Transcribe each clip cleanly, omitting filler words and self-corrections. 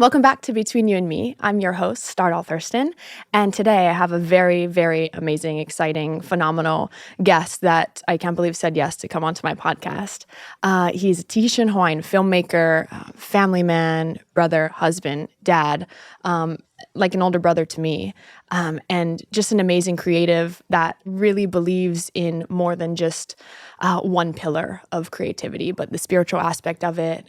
Welcome back to Between You and Me. I'm your host, Stardal Thurston, and today I have a very, very amazing, exciting, phenomenal guest that I can't believe said yes to come onto my podcast. He's a Tahitian-Hawaiian filmmaker, family man, brother, husband, dad, like an older brother to me, and just an amazing creative that really believes in more than just one pillar of creativity, but the spiritual aspect of it.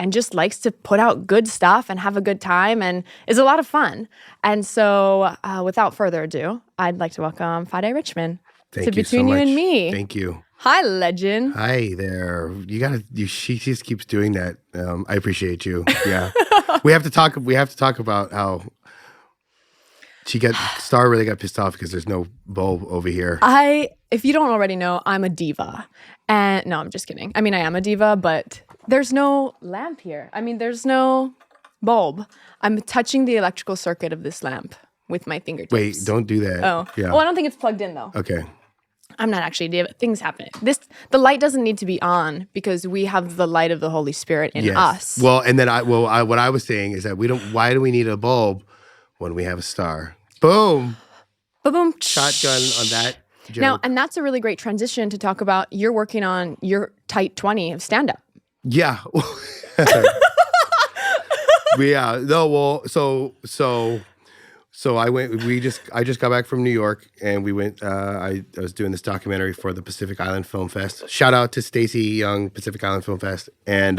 And just likes to put out good stuff and have a good time and is a lot of fun. And so without further ado, I'd like to welcome Fairai Richmond to Between You and Me. Thank you. Hi, legend. Hi there. She just keeps doing that. I appreciate you. Yeah. We have to talk about how Star really got pissed off because there's no bulb over here. If you don't already know, I'm a diva. And no, I'm just kidding. I mean, I am a diva, but there's no lamp here. I mean, there's no bulb. I'm touching the electrical circuit of this lamp with my fingertips. Wait, don't do that. Oh. Yeah. Well, I don't think it's plugged in, though. Okay. I'm not actually a diva. Things happen. The light doesn't need to be on because we have the light of the Holy Spirit in us. Well, and then what I was saying is that why do we need a bulb when we have a star? Boom. Boom. Shotgun on that joke. Now, and that's a really great transition to talk about. You're working on your tight 20 of stand-up. Yeah. Yeah. No, well, so I just got back from New York and we went, I was doing this documentary for the Pacific Island Film Fest. Shout out to Stacy Young, Pacific Island Film Fest. And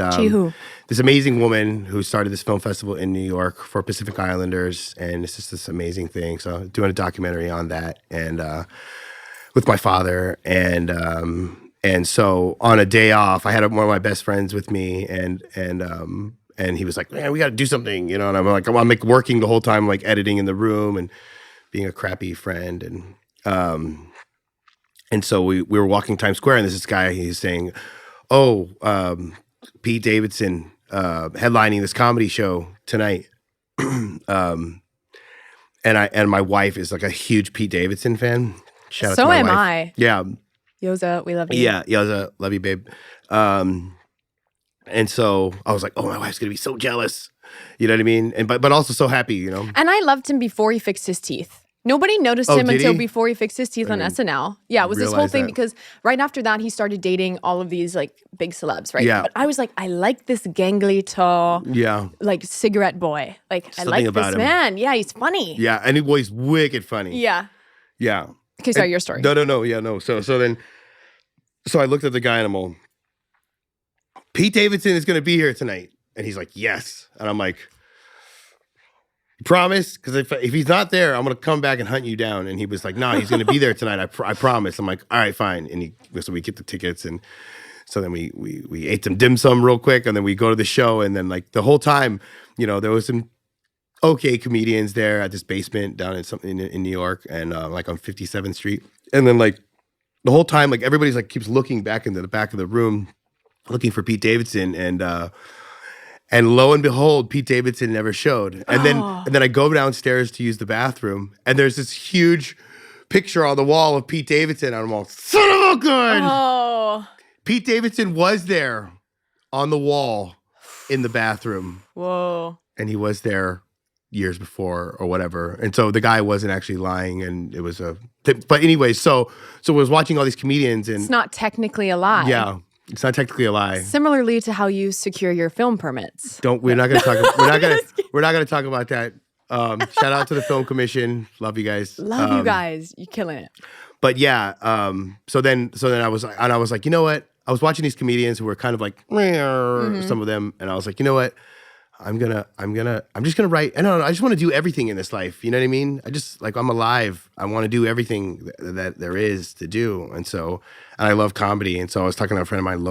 this amazing woman who started this film festival in New York for Pacific Islanders. And it's just this amazing thing. So doing a documentary on that and with my father. And so on a day off, I had one of my best friends with me and he was like, man, we got to do something, and I'm like, I'm like working the whole time, like editing in the room and being a crappy friend. And so we were walking Times Square and there's this guy, he's saying, Pete Davidson headlining this comedy show tonight. And my wife is like a huge Pete Davidson fan. Shout out to my wife. I. Yeah. Yoza, we love you. Yeah, Yoza, love you, babe. And so I was like, oh, my wife's gonna be so jealous. You know what I mean? And but also so happy, And I loved him before he fixed his teeth. Nobody noticed him until before he fixed his teeth on SNL. Yeah, it was this whole thing because right after that he started dating all of these like big celebs, right? Yeah. But I was like, I like this gangly, tall, like cigarette boy. Like I like this man. Yeah, he's funny. Yeah, and he's wicked funny. Yeah. Yeah. Okay, sorry, your story. No. Yeah, no. So I looked at the guy and I'm all, Pete Davidson is going to be here tonight. And he's like, yes. And I'm like, you promise? Because if he's not there, I'm going to come back and hunt you down. And he was like, no, he's going to be there tonight. I promise. I'm like, all right, fine. And so we get the tickets. And so then we ate some dim sum real quick. And then we go to the show. And then like the whole time, there was some okay comedians there at this basement down in New York and like on 57th Street. And then like the whole time, like everybody's like keeps looking back into the back of the room looking for Pete Davidson and lo and behold, Pete Davidson never showed. And then I go downstairs to use the bathroom and there's this huge picture on the wall of Pete Davidson. And I'm all, son of a gun! Oh. Pete Davidson was there on the wall in the bathroom. Whoa. And he was there years before or whatever. And so the guy wasn't actually lying and it was but anyway, so I was watching all these comedians and it's not technically a lie. Yeah. It's not technically a lie. Similarly to how you secure your film permits. We're not going to talk about that. Shout out to the Film Commission. Love you guys. Love you guys. You're killing it. But yeah, so then I was like, you know what? I was watching these comedians who were kind of like some of them, and I was like, you know what? I'm just gonna write. I don't know. I just want to do everything in this life. You know what I mean? I'm alive. I want to do everything that there is to do. And I love comedy. And so I was talking to a friend of mine,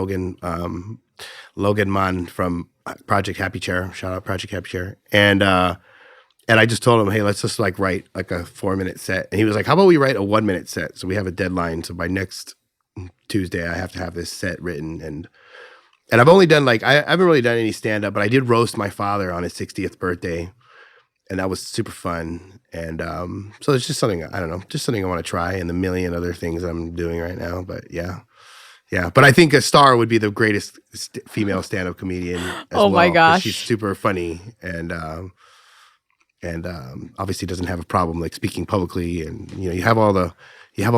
Logan Mann from Project Happy Chair. Shout out Project Happy Chair. And I just told him, hey, let's just like write like a 4-minute set. And he was like, how about we write a 1-minute set? So we have a deadline. So by next Tuesday, I have to have this set written. And I've only done I haven't really done any stand-up, but I did roast my father on his 60th birthday. And that was super fun. And so it's just something, I don't know, just something I want to try and the million other things I'm doing right now. But yeah. Yeah, but I think a star would be the greatest female stand-up comedian as Oh my well, 'cause gosh. she's super funny and obviously doesn't have a problem like speaking publicly, and you have all the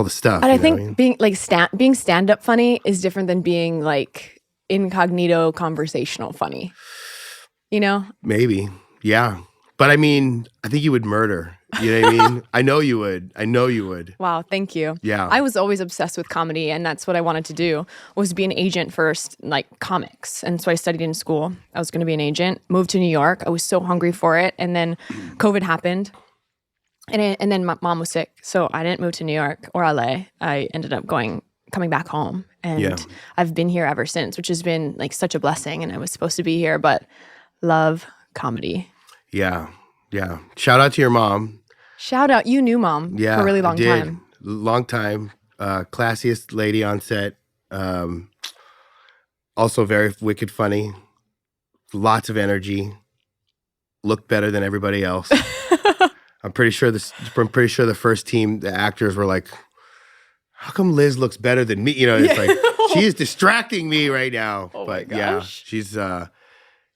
stuff. And I You know what I think mean? being like being stand-up funny is different than being like incognito conversational funny. You know? Maybe, yeah. But I mean, I think you would murder. You know what I mean? I know you would. I know you would. Wow, thank you. Yeah. I was always obsessed with comedy, and that's what I wanted to do, was be an agent first, like comics. And so I studied in school. I was going to be an agent, moved to New York. I was so hungry for it. And then COVID happened. And then my mom was sick. So I didn't move to New York or LA. I ended up coming back home. And Yeah. I've been here ever since, which has been like such a blessing. And I was supposed to be here, but love comedy. Yeah. Yeah. Shout out to your mom. Shout out. You knew mom Yeah. for a really I long did. time. Long time. Classiest lady on set. Also very wicked funny. Lots of energy. Looked better than everybody else. I'm pretty sure the first team, the actors were like, how come Liz looks better than me? It's like, she is distracting me right now. Oh but my yeah, gosh.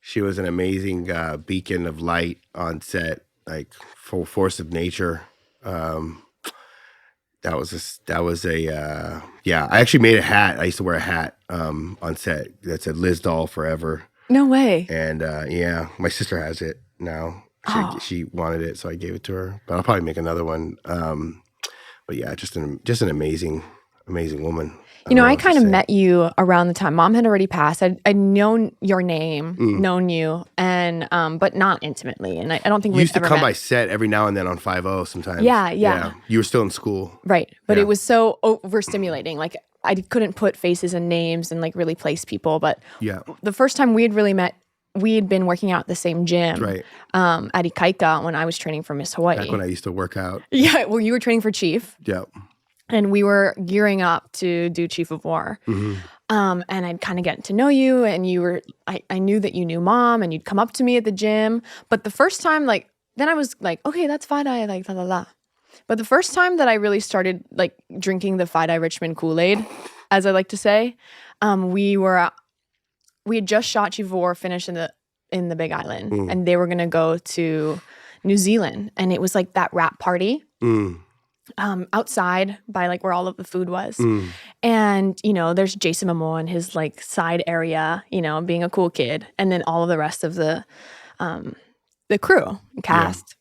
she was an amazing beacon of light on set, like full force of nature. That was a yeah. I actually made a hat. I used to wear a hat on set that said Liz Doll Forever. No way. And yeah, my sister has it now. Oh. She wanted it, so I gave it to her. But I'll probably make another one. But yeah, just an amazing woman. I kind of met you around the time Mom had already passed. I'd known your name, known you, and but not intimately. And I don't think You we used to ever come met. by set every now and then on 5-0 sometimes. Yeah. You were still in school. Right. But Yeah. it was so overstimulating. Like I couldn't put faces and names and like really place people. But Yeah. the first time we had really met, we had been working out at the same gym Right. at Ikaika when I was training for Miss Hawaii. Back when I used to work out. Yeah, well, you were training for Chief. Yeah. And we were gearing up to do Chief of War. Mm-hmm. And I'd kind of get to know you, and I knew that you knew Mom, and you'd come up to me at the gym. But the first time, like, then I was like, okay, that's Fairai, like, la la la. But the first time that I really started, like, drinking the Fairai Richmond Kool-Aid, as I like to say, we had just shot Chief of War, finished in the Big Island, and they were gonna go to New Zealand, and it was like that wrap party. Outside by like where all of the food was. And, there's Jason Momoa in his like side area, being a cool kid. And then all of the rest of the crew and cast. Yeah.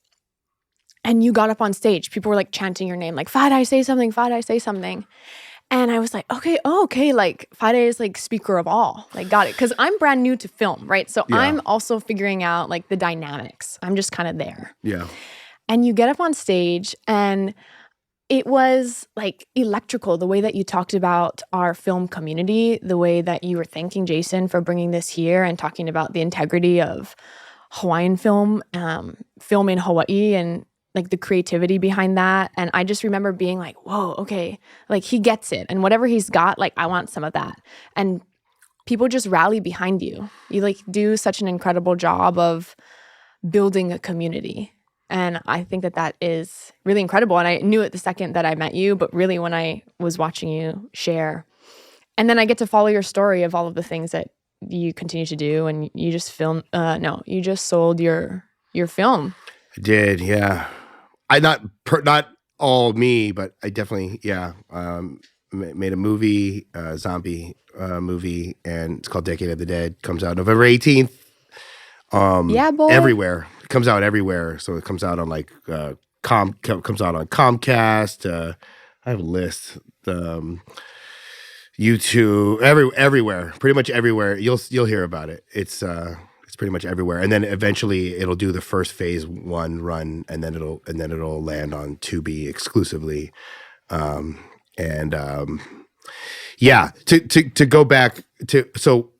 And you got up on stage. People were like chanting your name, like, Fairai, say something, Fairai, say something. And I was like, okay, like Fairai is like speaker of all. Like, got it. Because I'm brand new to film, right? So Yeah. I'm also figuring out like the dynamics. I'm just kind of there. Yeah. And you get up on stage, and it was like electrical, the way that you talked about our film community, the way that you were thanking Jason for bringing this here and talking about the integrity of Hawaiian film, film in Hawaii, and like the creativity behind that. And I just remember being like, whoa, okay, like he gets it. And whatever he's got, like I want some of that. And people just rally behind you. You like do such an incredible job of building a community. And I think that is really incredible. And I knew it the second that I met you, but really when I was watching you share. And then I get to follow your story of all of the things that you continue to do. And you just you just sold your film. I did, yeah. Not all me, but I definitely, made a movie, zombie movie, and it's called Decade of the Dead. Comes out November 18th. Yeah, boy. Everywhere. It comes out everywhere. So it comes out on like comes out on Comcast. I have a list. YouTube, everywhere. Pretty much everywhere. You'll hear about it. It's pretty much everywhere. And then eventually it'll do the first phase 1 run, and then it'll land on Tubi exclusively. Yeah, to go back to so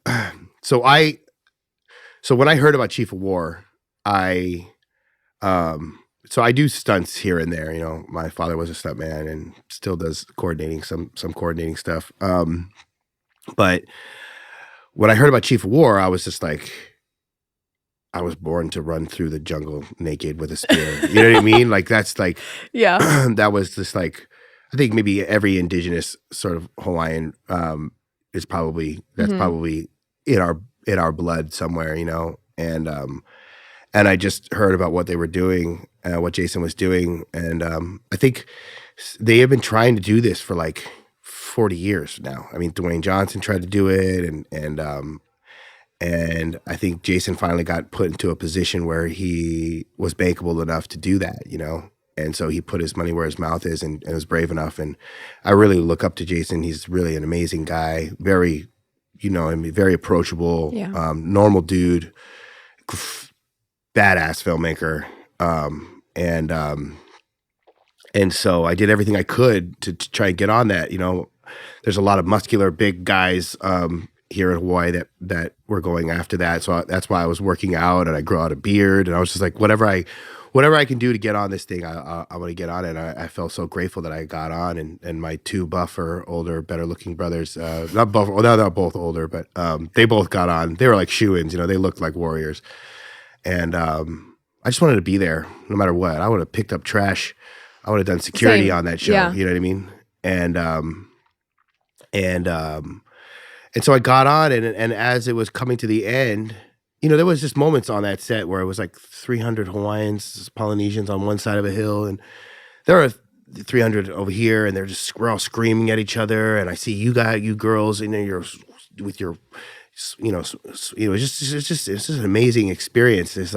when I heard about Chief of War, I do stunts here and there. My father was a stuntman and still does some coordinating stuff. But when I heard about Chief of War, I was just like, I was born to run through the jungle naked with a spear. You know what I mean? Like that's like, yeah, that was just like, I think maybe every indigenous sort of Hawaiian is probably that's probably in our blood somewhere, you know. And I just heard about what they were doing, what Jason was doing, and I think they have been trying to do this for like 40 years now. I mean, Dwayne Johnson tried to do it, and I think Jason finally got put into a position where he was bankable enough to do that, you know? And so he put his money where his mouth is and was brave enough. And I really look up to Jason. He's really an amazing guy, very, you know, I mean, very approachable, normal dude, badass filmmaker. And so I did everything I could to try and get on that. You know, there's a lot of muscular, big guys here in Hawaii that were going after that. So that's why I was working out, and I grew out a beard, and I was just like, whatever I can do to get on this thing, I want to get on it. And I felt so grateful that I got on, and my two buffer, older, better looking brothers, not buffer, well, they're both older, but they both got on. They were like shoo-ins, you know, they looked like warriors. And I just wanted to be there no matter what. I would have picked up trash. I would have done security on that show. Yeah. You know what I mean? And so I got on, and as it was coming to the end, you know, there was just moments on that set where it was like 300 Hawaiians, Polynesians on one side of a hill, and there are 300 over here, and we're all screaming at each other, and I see you girls, and then you're with your, you know, it's just an amazing experience. It's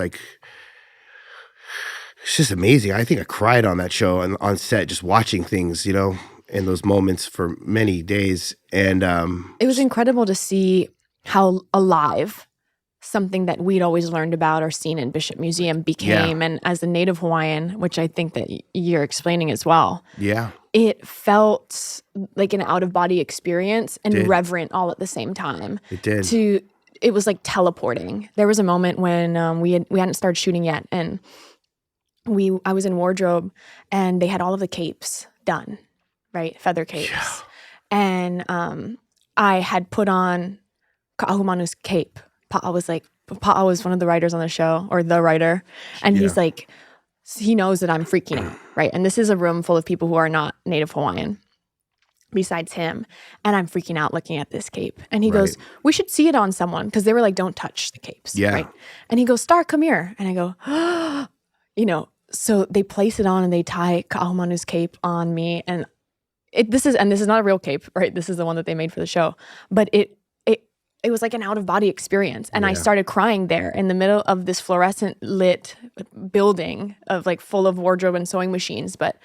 just amazing. I think I cried on that show and on set, just watching things, you know, in those moments for many days. And it was incredible to see how alive something that we'd always learned about or seen in Bishop Museum became. And as a native Hawaiian, which I think that you're explaining as well, it felt like an out-of-body experience and reverent all at the same time. It did. It was like teleporting. There was a moment when we hadn't started shooting yet, and I was in wardrobe, and they had all of the capes done, right? Feather capes. Yeah. And I had put on Ka'ahumanu's cape. Pa'a was one of the writers on the show, or the writer, and he's like, he knows that I'm freaking out, right? And this is a room full of people who are not Native Hawaiian besides him, and I'm freaking out looking at this cape. And he goes, we should see it on someone, because they were like, don't touch the capes, right? And he goes, Star, come here. And I go, oh, you know, so they place it on, and they tie Ka'ahumanu's cape on me, and this is not a real cape, right? This is the one that they made for the show, but it was like an out-of-body experience. And I started crying there in the middle of this fluorescent lit building of like full of wardrobe and sewing machines. But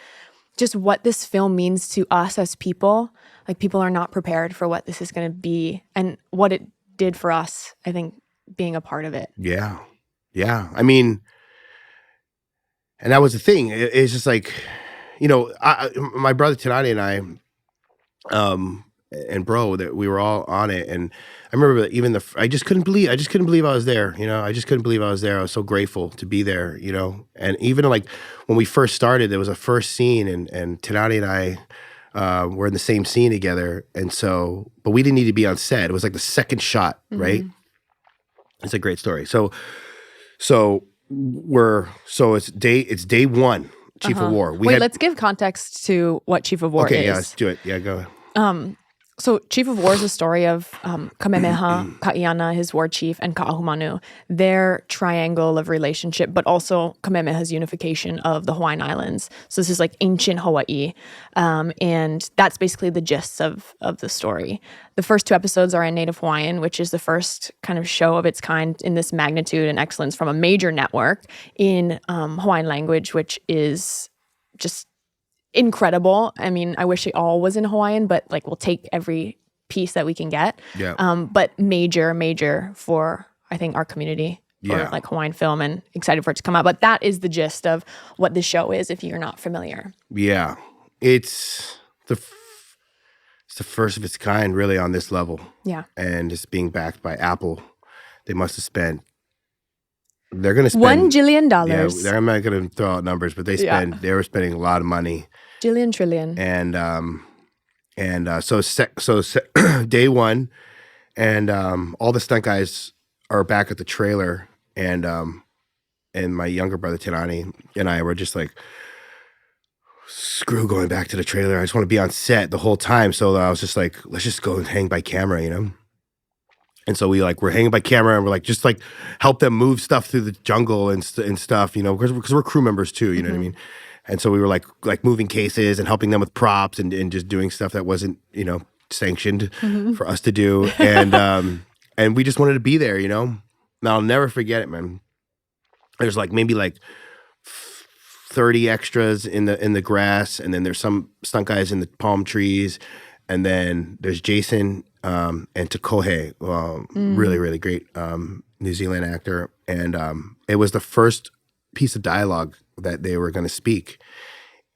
just what this film means to us as people, like people are not prepared for what this is going to be and what it did for us, I think, being a part of it. Yeah. Yeah. I mean, and that was the thing. It's just like, you know, my brother Tinani and I, and bro, that we were all on it, and I remember even I just couldn't believe I was there. You know, I just couldn't believe I was there. I was so grateful to be there. You know, and even like when we first started, there was a first scene, and Tinani and I were in the same scene together, and so, but we didn't need to be on set. It was like the second shot, right? It's a great story. So it's day one. Chief of War. Let's give context to what Chief of War is. Okay, yeah, let's do it. Yeah, go ahead. So Chief of War is a story of Kamehameha, Ka'iana, his war chief, and Ka'ahumanu, their triangle of relationship, but also Kamehameha's unification of the Hawaiian Islands. So this is like ancient Hawaii, and that's basically the gist of the story. The first 2 episodes are in Native Hawaiian, which is the first kind of show of its kind in this magnitude and excellence from a major network in Hawaiian language, which is just incredible. I mean, I wish it all was in Hawaiian, but like we'll take every piece that we can get. Yeah. But major for, I think, our community for like Hawaiian film, and excited for it to come out. But that is the gist of what the show is if you're not familiar. Yeah. It's the first of its kind really on this level. Yeah. And it's being backed by Apple. They must have spent they're going to spend $1 jillion. Yeah, I'm not going to throw out numbers, but they were spending a lot of money. Trillion. And so day one, and all the stunt guys are back at the trailer, and my younger brother Tinani and I were just like screw going back to the trailer. I just want to be on set the whole time. So I was just like, let's just go and hang by camera, you know? And so we're hanging by camera and we're like, just like help them move stuff through the jungle and stuff, you know, because we're crew members too, you know what I mean? And so we were like moving cases and helping them with props and just doing stuff that wasn't, you know, sanctioned for us to do. And we just wanted to be there, you know? And I'll never forget it, man. There's like maybe like 30 extras in the grass, and then there's some stunt guys in the palm trees, and then there's Jason and Takohe, really, really great New Zealand actor. And it was the first piece of dialogue that they were going to speak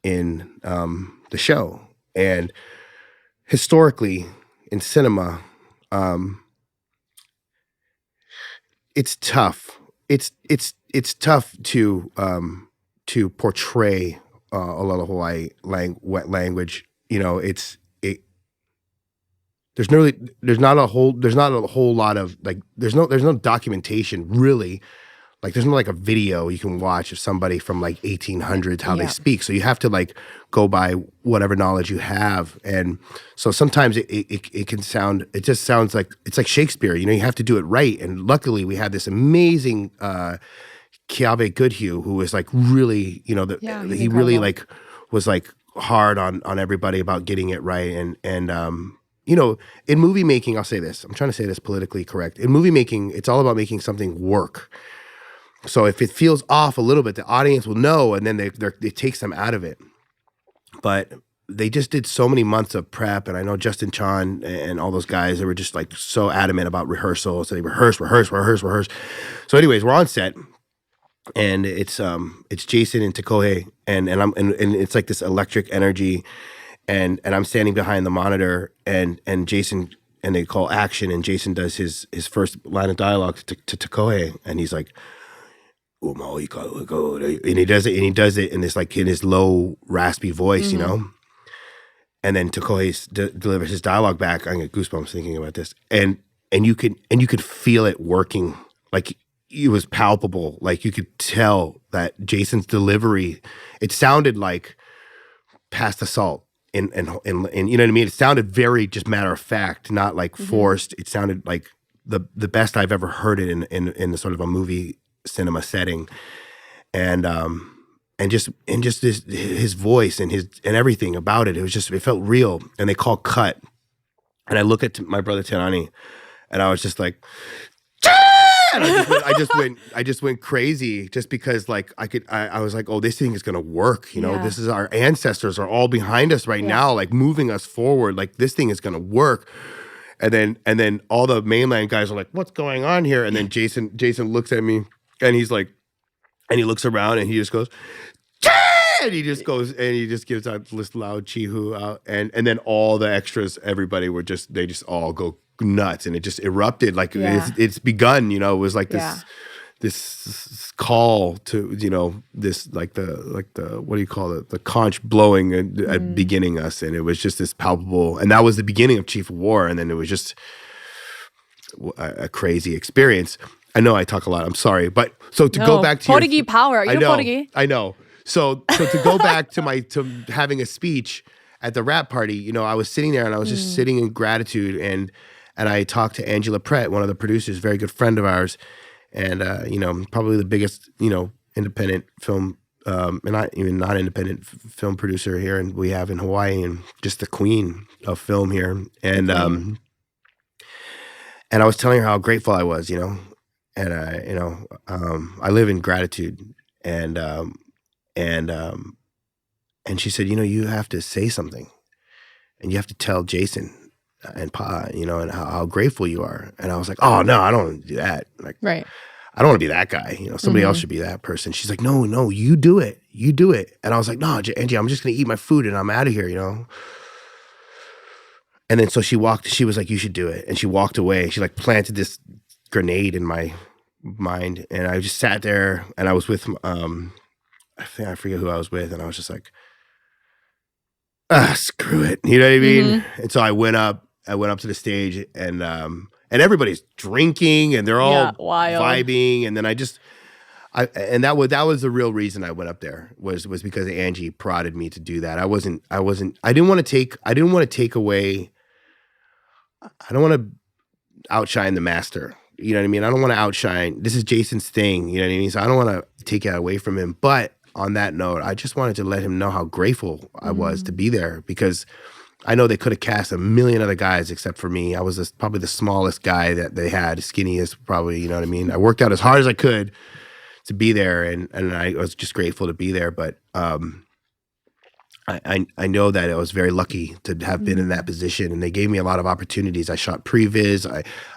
in the show. And historically, in cinema, it's tough. It's tough to portray a lot of Hawaii language. You know, there's not a whole lot of like there's no documentation really. Like there's no like a video you can watch of somebody from like 1800s how they speak. So you have to like go by whatever knowledge you have. And so sometimes it can sound, it just sounds like, it's like Shakespeare, you know, you have to do it right. And luckily we had this amazing Keawe Goodhue who was like really, you know, he really like was like hard on everybody about getting it right. And you know, in movie making, I'll say this, I'm trying to say this politically correct. In movie making, it's all about making something work. So if it feels off a little bit, the audience will know, and then it takes them out of it. But they just did so many months of prep, and I know Justin Chan and all those guys, they were just like so adamant about rehearsal. So they rehearse. So anyways, we're on set, and it's Jason and Takohe, and it's like this electric energy, and I'm standing behind the monitor, and Jason, and they call action, and Jason does his first line of dialogue to Takohe, and he's like, and he does it in this like in his low raspy voice, you know. And then Takohe delivers his dialogue back. I get goosebumps thinking about this, and you could feel it working, like it was palpable. Like you could tell that Jason's delivery, it sounded like past assault, and you know what I mean. It sounded very just matter of fact, not like forced. It sounded like the best I've ever heard it in the sort of a movie cinema setting, and just his voice and everything about it, it felt real. And they call cut, and I look at my brother Terani, and I was just like, and I just went crazy, just because like I was like, oh, this thing is gonna work, you know. This is our ancestors are all behind us right now, like moving us forward, like this thing is gonna work. And then all the mainland guys are like, what's going on here? And then Jason looks at me, and he's like, and he looks around, and he just goes, and he just goes, and he just gives out this loud chihu out, and then all the extras, everybody they just all go nuts, and it just erupted like it's begun, you know. It was like this call to, you know, this like the what do you call it, the conch blowing at beginning us, and it was just this palpable, and that was the beginning of Chief of War, and then it was just a crazy experience. I know I talk a lot. I'm sorry, but so to go back to Portuguese power. You're Portuguese. I know. So to go back to having a speech at the rap party, you know, I was sitting there and I was just sitting in gratitude, and I talked to Angela Pratt, one of the producers, very good friend of ours, and you know, probably the biggest, you know, independent film, and not even not independent film producer here, and we have in Hawaii, and just the queen of film here, and I was telling her how grateful I was, you know. And you know, I live in gratitude, and she said, you know, you have to say something, and you have to tell Jason and Pa, you know, and how grateful you are. And I was like, oh no, I don't want to do that. Like, right. I don't want to be that guy. You know, somebody else should be that person. She's like, no, you do it. You do it. And I was like, no, Angie, I'm just gonna eat my food and I'm out of here, you know. And then so she was like, you should do it. And she walked away. She like planted this grenade in my mind, and I just sat there, and I was with I forget who I was with, and I was just like, screw it, you know what I mean? And so I went up to the stage, and everybody's drinking, and they're all vibing, and then I and that was the real reason I went up there was because Angie prodded me to do that. I didn't want to take away. I don't want to outshine the master. You know what I mean? I don't want to outshine. This is Jason's thing. You know what I mean? So I don't want to take it away from him. But on that note, I just wanted to let him know how grateful I was to be there, because I know they could have cast a million other guys except for me. I was probably the smallest guy that they had, skinniest probably, you know what I mean? I worked out as hard as I could to be there, and I was just grateful to be there. But I know that I was very lucky to have been in that position, and they gave me a lot of opportunities. I shot previs,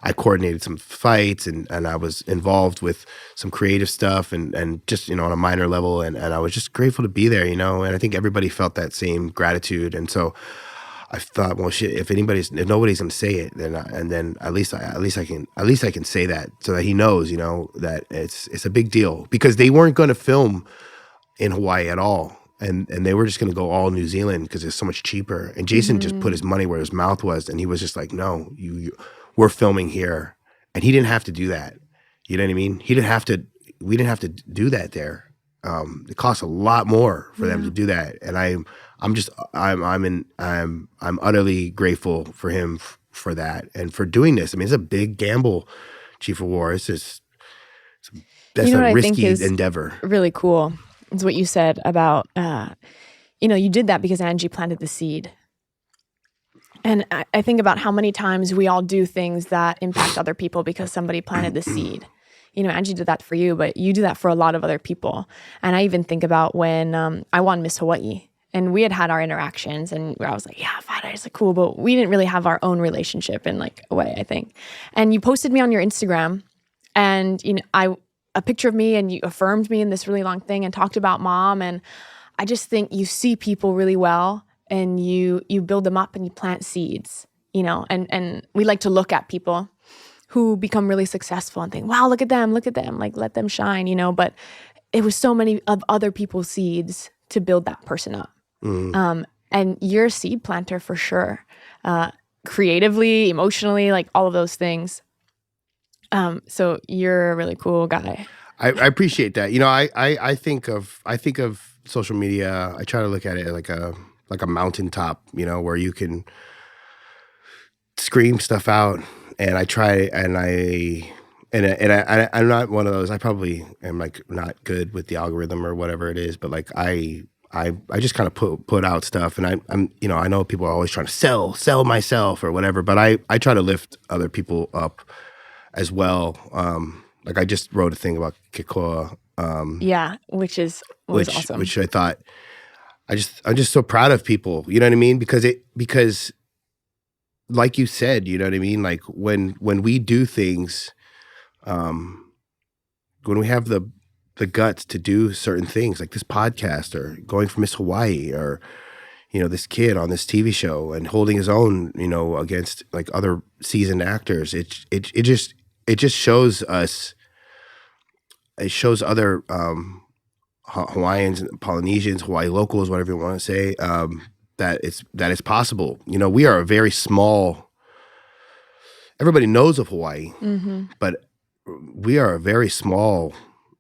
I coordinated some fights, and I was involved with some creative stuff, and just, on a minor level, and I was just grateful to be there, and I think everybody felt that same gratitude. And so I thought, well, shit, if nobody's gonna say it, then at least I can say that, so that he knows, that it's a big deal, because they weren't gonna film in Hawaii at all. And they were just going to go all New Zealand because it's so much cheaper. And Jason just put his money where his mouth was, and he was just like, no, we're filming here. And he didn't have to do that. You know what I mean? We didn't have to do that there. It costs a lot more for them to do that. And I'm utterly grateful for him for that and for doing this. I mean, it's a big gamble, Chief of War. That's a risky endeavor. Really cool. It's what you said about, you did that because Angie planted the seed. And I think about how many times we all do things that impact other people because somebody planted the seed. Angie did that for you, but you do that for a lot of other people. And I even think about when I won Miss Hawaii, and we had our interactions, and I was like, yeah, Fairai is cool, but we didn't really have our own relationship in like a way, I think. And you posted me on your Instagram, and a picture of me, and you affirmed me in this really long thing and talked about mom. And I just think you see people really well, and you build them up and you plant seeds, and we like to look at people who become really successful and think, wow, look at them, like let them shine, but it was so many of other people's seeds to build that person up. And you're a seed planter for sure, creatively, emotionally, like all of those things. So you're a really cool guy. I appreciate that. I think of social media. I try to look at it like a mountaintop, where you can scream stuff out. And I try, and I'm not one of those. I probably am like not good with the algorithm or whatever it is, but like I just kind of put out stuff, and I'm I know people are always trying to sell myself or whatever, but I try to lift other people up as well. Like I just wrote a thing about Kikoa. Which was awesome. Which I thought, I'm just so proud of people. You know what I mean? Because like you said, you know what I mean? Like when we do things, when we have the guts to do certain things, like this podcast or going for Miss Hawaii, or this kid on this TV show and holding his own, against like other seasoned actors. It just shows us. It shows other Hawaiians, Polynesians, Hawaii locals, whatever you want to say, that it's possible. We are a very small. Everybody knows of Hawaii, but we are a very small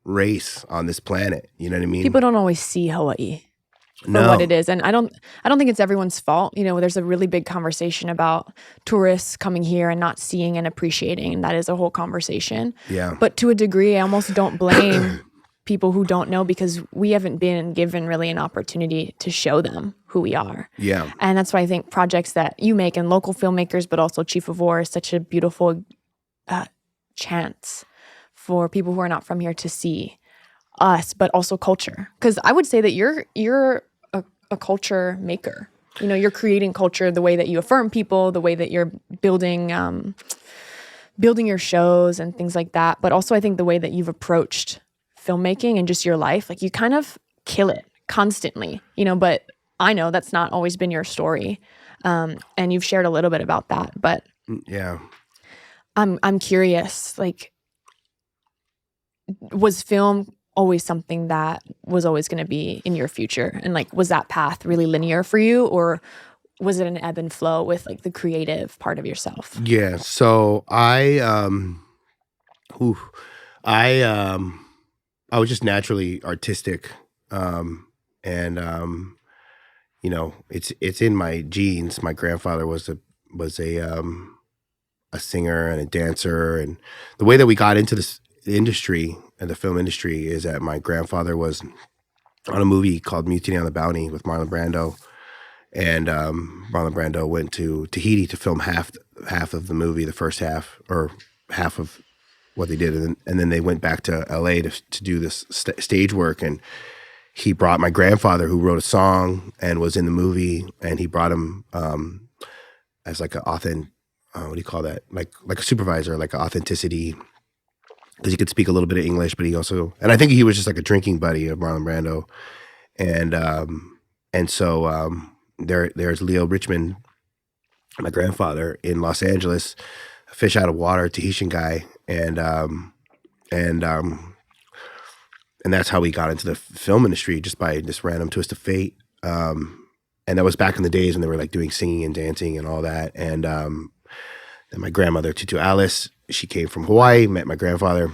race on this planet. You know what I mean? People don't always see Hawaii for what it is, and I don't think it's everyone's fault. There's a really big conversation about tourists coming here and not seeing and appreciating, and that is a whole conversation. Yeah. But to a degree, I almost don't blame people who don't know, because we haven't been given really an opportunity to show them who we are. Yeah. And that's why I think projects that you make and local filmmakers, but also Chief of War, is such a beautiful chance for people who are not from here to see us, but also culture. Because I would say that you're a culture maker. You're creating culture, the way that you affirm people, the way that you're building your shows and things like that. But also I think the way that you've approached filmmaking and just your life, like you kind of kill it constantly, but I know that's not always been your story. And you've shared a little bit about that, but yeah, I'm curious, like, was film always something that was always going to be in your future? And like, was that path really linear for you, or was it an ebb and flow with like the creative part of yourself? Yeah. So I I was just naturally artistic, and it's in my genes. My grandfather was a singer and a dancer, and the way that we got into this industry and the film industry is that my grandfather was on a movie called Mutiny on the Bounty with Marlon Brando, and Marlon Brando went to Tahiti to film half of the movie, the first half or half of what they did, and then they went back to LA to do this stage work, and he brought my grandfather, who wrote a song and was in the movie, and he brought him as like what do you call that? Like a supervisor, like an authenticity, because he could speak a little bit of English, but he also, and I think he was just like a drinking buddy of Marlon Brando, and so there's Leo Richmond, my grandfather, in Los Angeles, a fish out of water Tahitian guy, and that's how we got into the film industry, just by this random twist of fate. And that was back in the days when they were like doing singing and dancing and all that. And then my grandmother, Tutu Alice, she came from Hawaii, met my grandfather,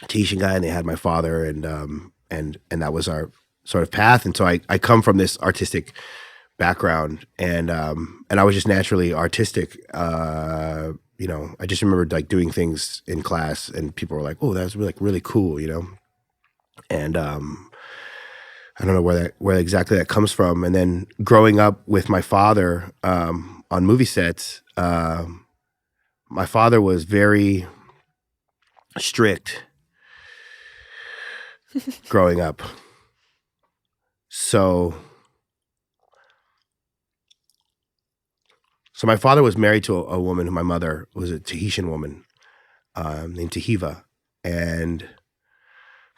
Tahitian guy, and they had my father, and that was our sort of path. And so I come from this artistic background, and I was just naturally artistic. I just remembered like doing things in class, and people were like, "Oh, that was really cool," And I don't know where exactly that comes from. And then growing up with my father on movie sets, my father was very strict growing up. So my father was married to a woman who my mother was a Tahitian woman named Tahiva, and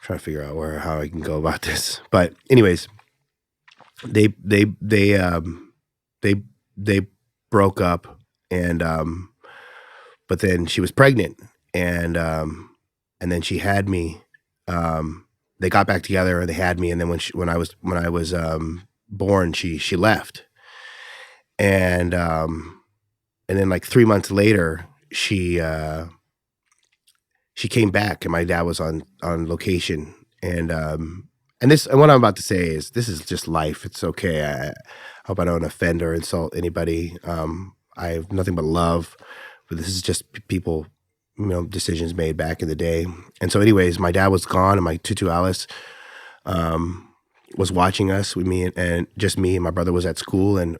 trying to figure out how I can go about this. But anyways, they broke up, and but then she was pregnant, and then she had me. They got back together, and they had me, and then when I was born, she left, and then like 3 months later, she came back, and my dad was on location, and what I'm about to say is, this is just life. It's okay. I hope I don't offend or insult anybody. I have nothing but love, but this is just people, decisions made back in the day. And so anyways, my dad was gone, and my Tutu Alice was watching us with me, and just me and my brother was at school, and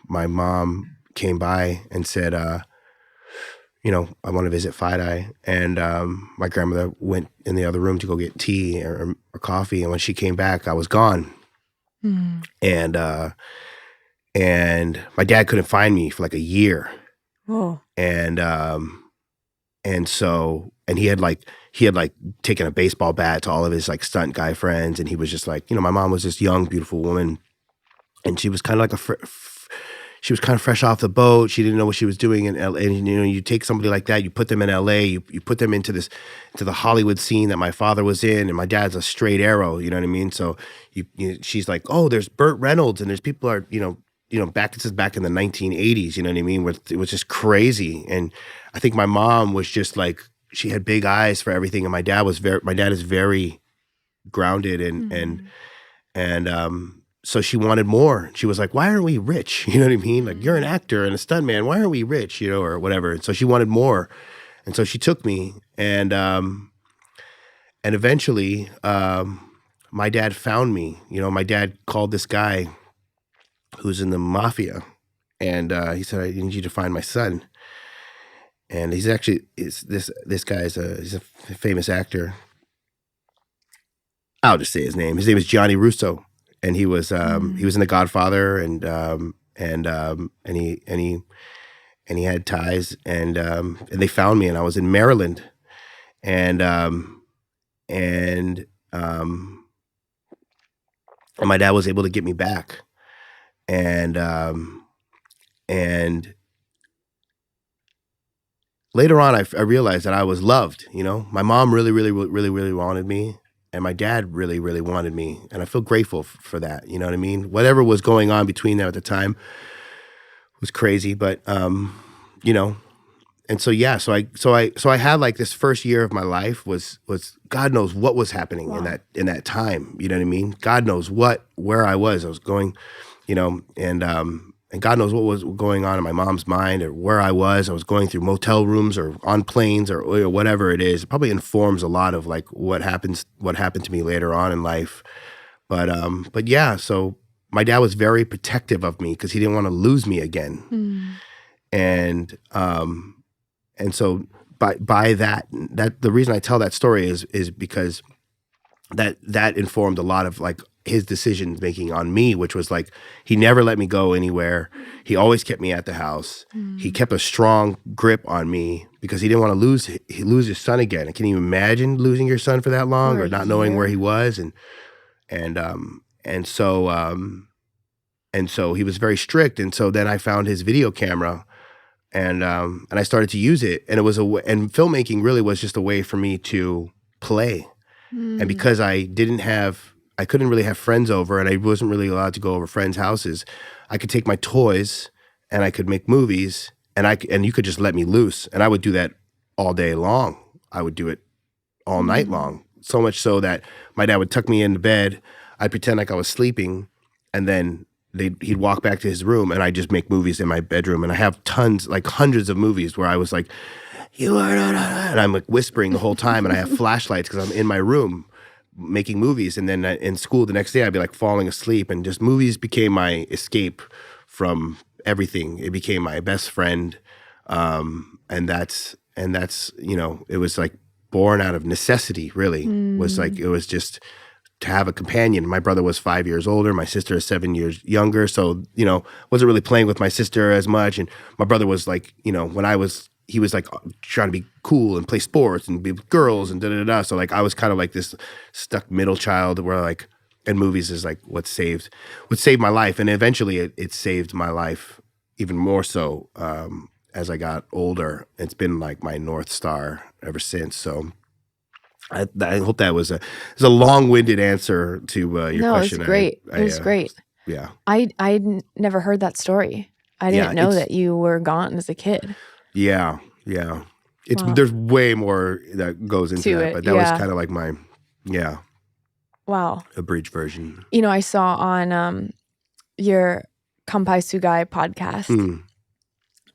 my mom came by and said, I want to visit Fairai, and my grandmother went in the other room to go get tea or coffee, and when she came back, I was gone. And my dad couldn't find me for like a year. Oh. And he had taken a baseball bat to all of his like stunt guy friends, and he was just like, my mom was this young, beautiful woman, and she was kind of like she was kind of fresh off the boat. She didn't know what she was doing in LA. And, you take somebody like that, you put them in LA, you put them into the Hollywood scene that my father was in, and my dad's a straight arrow, you know what I mean? So she's like, oh, there's Burt Reynolds, and there's people are, this is back in the 1980s, you know what I mean? It was just crazy. And I think my mom was just like, she had big eyes for everything. And my dad is very grounded, and so she wanted more. She was like, why aren't we rich? You know what I mean? Like, you're an actor and a stuntman. Why aren't we rich? Or whatever. And so she wanted more. And so she took me, and eventually my dad found me. My dad called this guy who's in the mafia, and he said, I need you to find my son. And he's actually, this guy he's a famous actor. I'll just say his name. His name is Gianni Russo. And he was in The Godfather, and he had ties, and they found me, and I was in Maryland, and my dad was able to get me back, and later on I realized that I was loved. My mom really, really, really, really wanted me. And my dad really, really wanted me, and I feel grateful for that. You know what I mean? Whatever was going on between them at the time was crazy, but so yeah, so I had like this first year of my life was God knows what was happening in that time. You know what I mean? God knows where I was going, and God knows what was going on in my mom's mind or where I was. I was going through motel rooms or on planes or whatever it is. It probably informs a lot of like what happened to me later on in life. But yeah, so my dad was very protective of me because he didn't want to lose me again. And so by that the reason I tell that story is because that informed a lot of like his decision making on me, which was like he never let me go anywhere. He always kept me at the house. He kept a strong grip on me because he didn't want to lose his son again. Can you imagine losing your son for that long or not knowing where he was? And so he was very strict. And so then I found his video camera and I started to use it. And and filmmaking really was just a way for me to play. And because I couldn't really have friends over and I wasn't really allowed to go over friends' houses, I could take my toys and I could make movies and you could just let me loose. And I would do that all day long. I would do it all night long. So much so that my dad would tuck me into bed. I'd pretend like I was sleeping and then he'd walk back to his room and I'd just make movies in my bedroom. And I have tons, like hundreds of movies where I was like, you are not, and I'm like whispering the whole time and I have flashlights because I'm in my room making movies. And then in school the next day I'd be like falling asleep and just movies became my escape from everything. It became my best friend. And that's, it was like born out of necessity really. It was just to have a companion. My brother was 5 years older. My sister is 7 years younger. So, wasn't really playing with my sister as much. And my brother was like, he was like trying to be cool and play sports and be with girls and da-da-da. So like I was kind of like this stuck middle child where like, and movies is like what saved my life. And eventually it saved my life even more so as I got older. It's been like my North Star ever since. So I hope that was a long-winded answer to your question. No, it was great. It was great. Yeah. I'd never heard that story. I didn't know that you were gone as a kid. Yeah. There's way more that goes into that, but that was kind of like my abridged version. I saw on your Kampai Sugai podcast,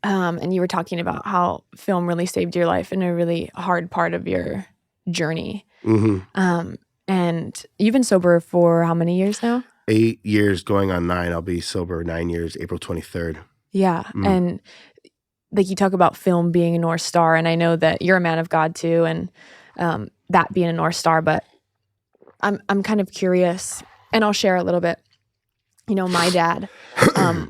and you were talking about how film really saved your life in a really hard part of your journey. And you've been sober for how many years now? 8 years, going on 9. I'll be sober 9 years, April 23rd. Yeah, and like you talk about film being a North Star, and I know that you're a man of God too, and that being a North Star. But I'm kind of curious, and I'll share a little bit. My dad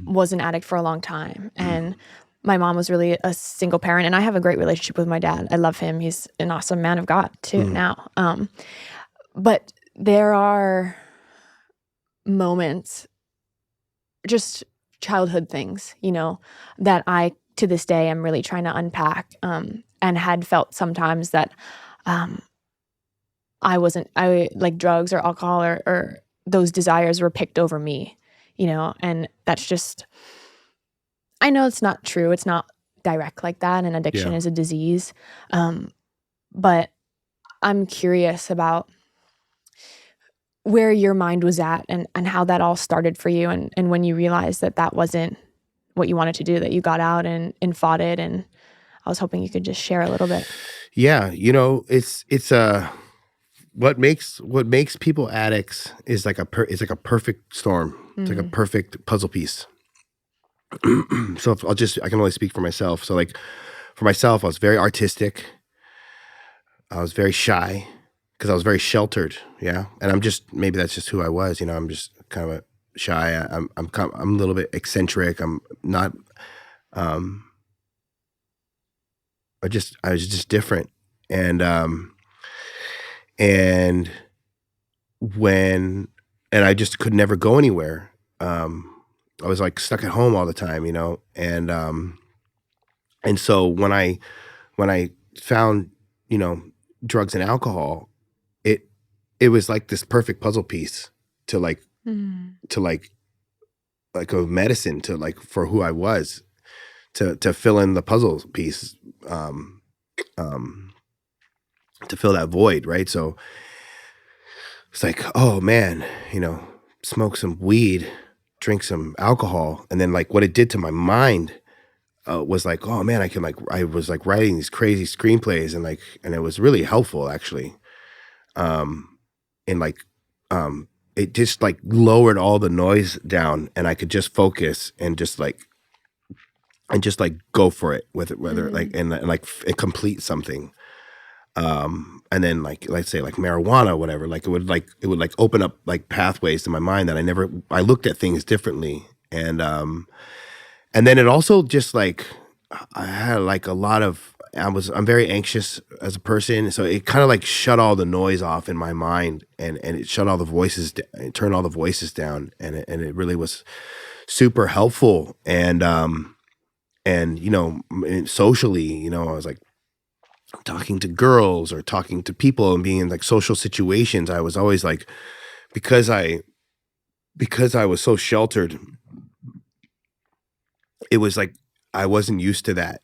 was an addict for a long time, and my mom was really a single parent, and I have a great relationship with my dad. I love him. He's an awesome man of God too now. But there are moments, just childhood things, that I to this day I'm really trying to unpack, and had felt sometimes that I like drugs or alcohol or those desires were picked over me, and that's just, I know it's not true. It's not direct like that, and addiction is a disease. But I'm curious about where your mind was at and how that all started for you, and when you realized that wasn't what you wanted to do, that you got out and fought it. And I was hoping you could just share a little bit. Yeah, it's what makes people addicts is like it's like a perfect storm. It's like a perfect puzzle piece. So I can only speak for myself. So like for myself, I was very artistic. I was very shy because I was very sheltered. Yeah. And maybe that's just who I was. I'm just kind of shy. I'm a little bit eccentric. I'm not, I was just different. And I just could never go anywhere. I was like stuck at home all the time, and so when I found, drugs and alcohol, it was like this perfect puzzle piece to like a medicine to like for who I was, to fill in the puzzle piece, um, um, to fill that void, right? So it's like, oh man, smoke some weed, drink some alcohol, and then like what it did to my mind was like, oh man, I was like writing these crazy screenplays, and it was really helpful actually. Um, and like, it just like lowered all the noise down, and I could just focus and just like go for it with it, whether like and like complete something. And then like let's say like marijuana, whatever, like it would like open up like pathways to my mind that I looked at things differently. And then it also just like I had like a lot of I'm very anxious as a person, so it kind of like shut all the noise off in my mind, and it shut all the voices, it turned all the voices down, and it really was super helpful. And socially, I was like talking to girls or talking to people and being in like social situations. I was always like, because I was so sheltered, it was like I wasn't used to that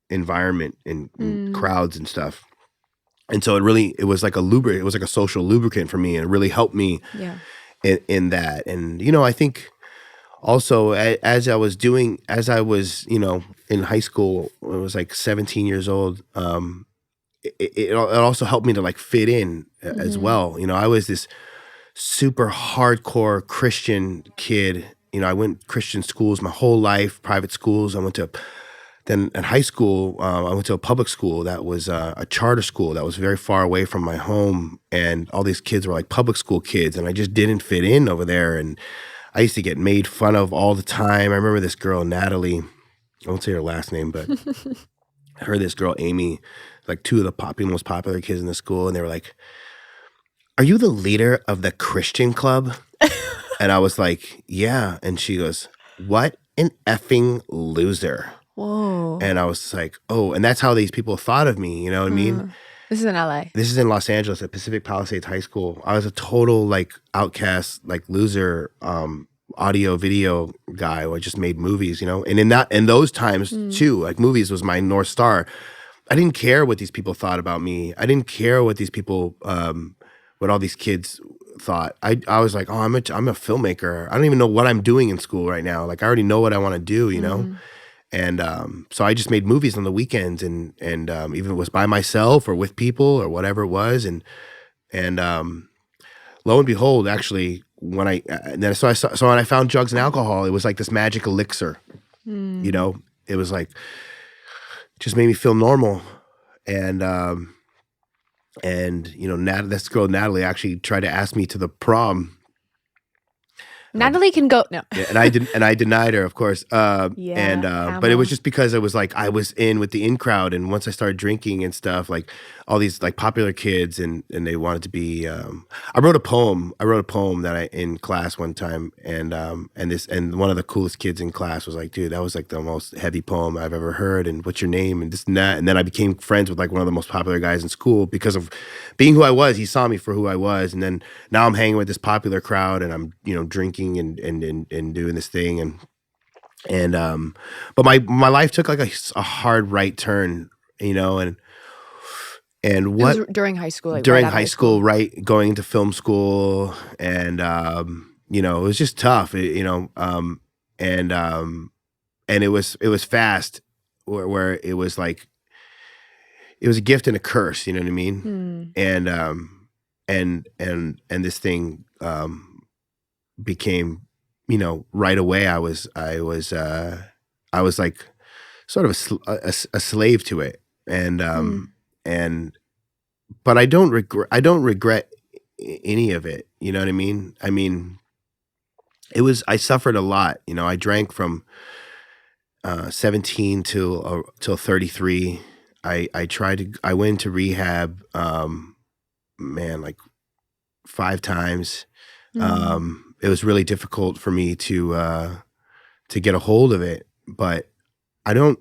environment and crowds and stuff. And so it was like it was like a social lubricant for me, and it really helped me in that. And I think also as I was in high school, I was like 17 years old. It also helped me to like fit in as well. I was this super hardcore Christian kid. I went Christian schools my whole life, private schools. Then in high school, I went to a public school that was a charter school that was very far away from my home. And all these kids were like public school kids, and I just didn't fit in over there. And I used to get made fun of all the time. I remember this girl, Natalie, I won't say her last name, but her, this girl, Amy, like two of the most popular kids in the school. And they were like, "Are you the leader of the Christian club?" And I was like, "Yeah." And she goes, "What an effing loser." Whoa. And I was like, oh, and that's how these people thought of me. You know what I mean? This is in LA. This is in Los Angeles at Pacific Palisades High School. I was a total like outcast, like loser, audio video guy who I just made movies, And in those times too, like movies was my North Star. I didn't care what these people thought about me. I didn't care what these people, what all these kids thought. I was like, oh, I'm a filmmaker. I don't even know what I'm doing in school right now. Like I already know what I want to do, And so I just made movies on the weekends, and even if it was by myself or with people or whatever it was, and lo and behold, actually, when I found drugs and alcohol, it was like this magic elixir. It was like just made me feel normal, and this girl Natalie actually tried to ask me to the prom. Natalie can go. No. Yeah, and I denied her, of course. But it was just because it was like I was in with the in crowd, and once I started drinking and stuff, like all these like popular kids, and they wanted to be. I wrote a poem that in class one time, and one of the coolest kids in class was like, "Dude, that was like the most heavy poem I've ever heard." And what's your name? And this and that. And then I became friends with like one of the most popular guys in school because of being who I was. He saw me for who I was, and then now I'm hanging with this popular crowd, and I'm drinking and doing this thing, but my life took like a hard right turn, and what it was during high school, like during right high school, right, going into film school, and it was just tough, and it was fast, where it was like it was a gift and a curse, you know what I mean? And this thing became, right away I was like sort of a slave to it, but I don't regret any of it, you know what I mean? I mean, I suffered a lot, I drank from 17 till 33. I went into rehab, like 5 times. It was really difficult for me to get a hold of it, but I don't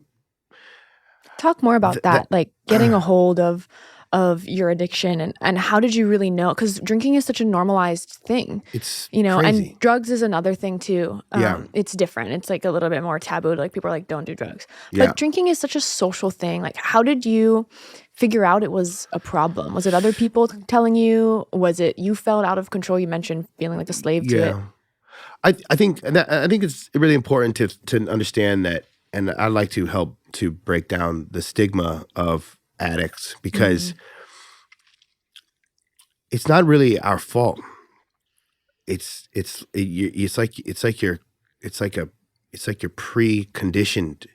talk more about that, like getting a hold of of your addiction, and how did you really know? Because drinking is such a normalized thing, It's and crazy. drugs is another thing too. Yeah. It's different. It's like a little bit more taboo. Like people are like, don't do drugs. Yeah. But drinking is such a social thing. Like, how did you figure out it was a problem? Was it other people telling you? Was it you felt out of control? You mentioned feeling like a slave to it. Yeah. I think it's really important to understand that, and I'd like to help to break down the stigma of addicts, because it's not really our fault. It's like you're preconditioned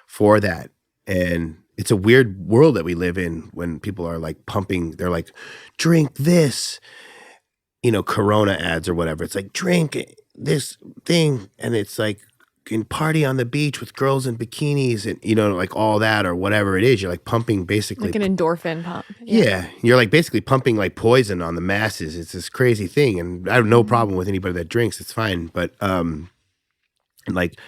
for that, and it's a weird world that we live in when people are like pumping. They're like, drink this, Corona ads or whatever. It's like, drink this thing, and it's like, can party on the beach with girls in bikinis and like all that or whatever it is. You're like pumping basically Like an endorphin pump. yeah, you're like basically pumping like poison on the masses. It's this crazy thing, and I have no problem with anybody that drinks. It's fine, but like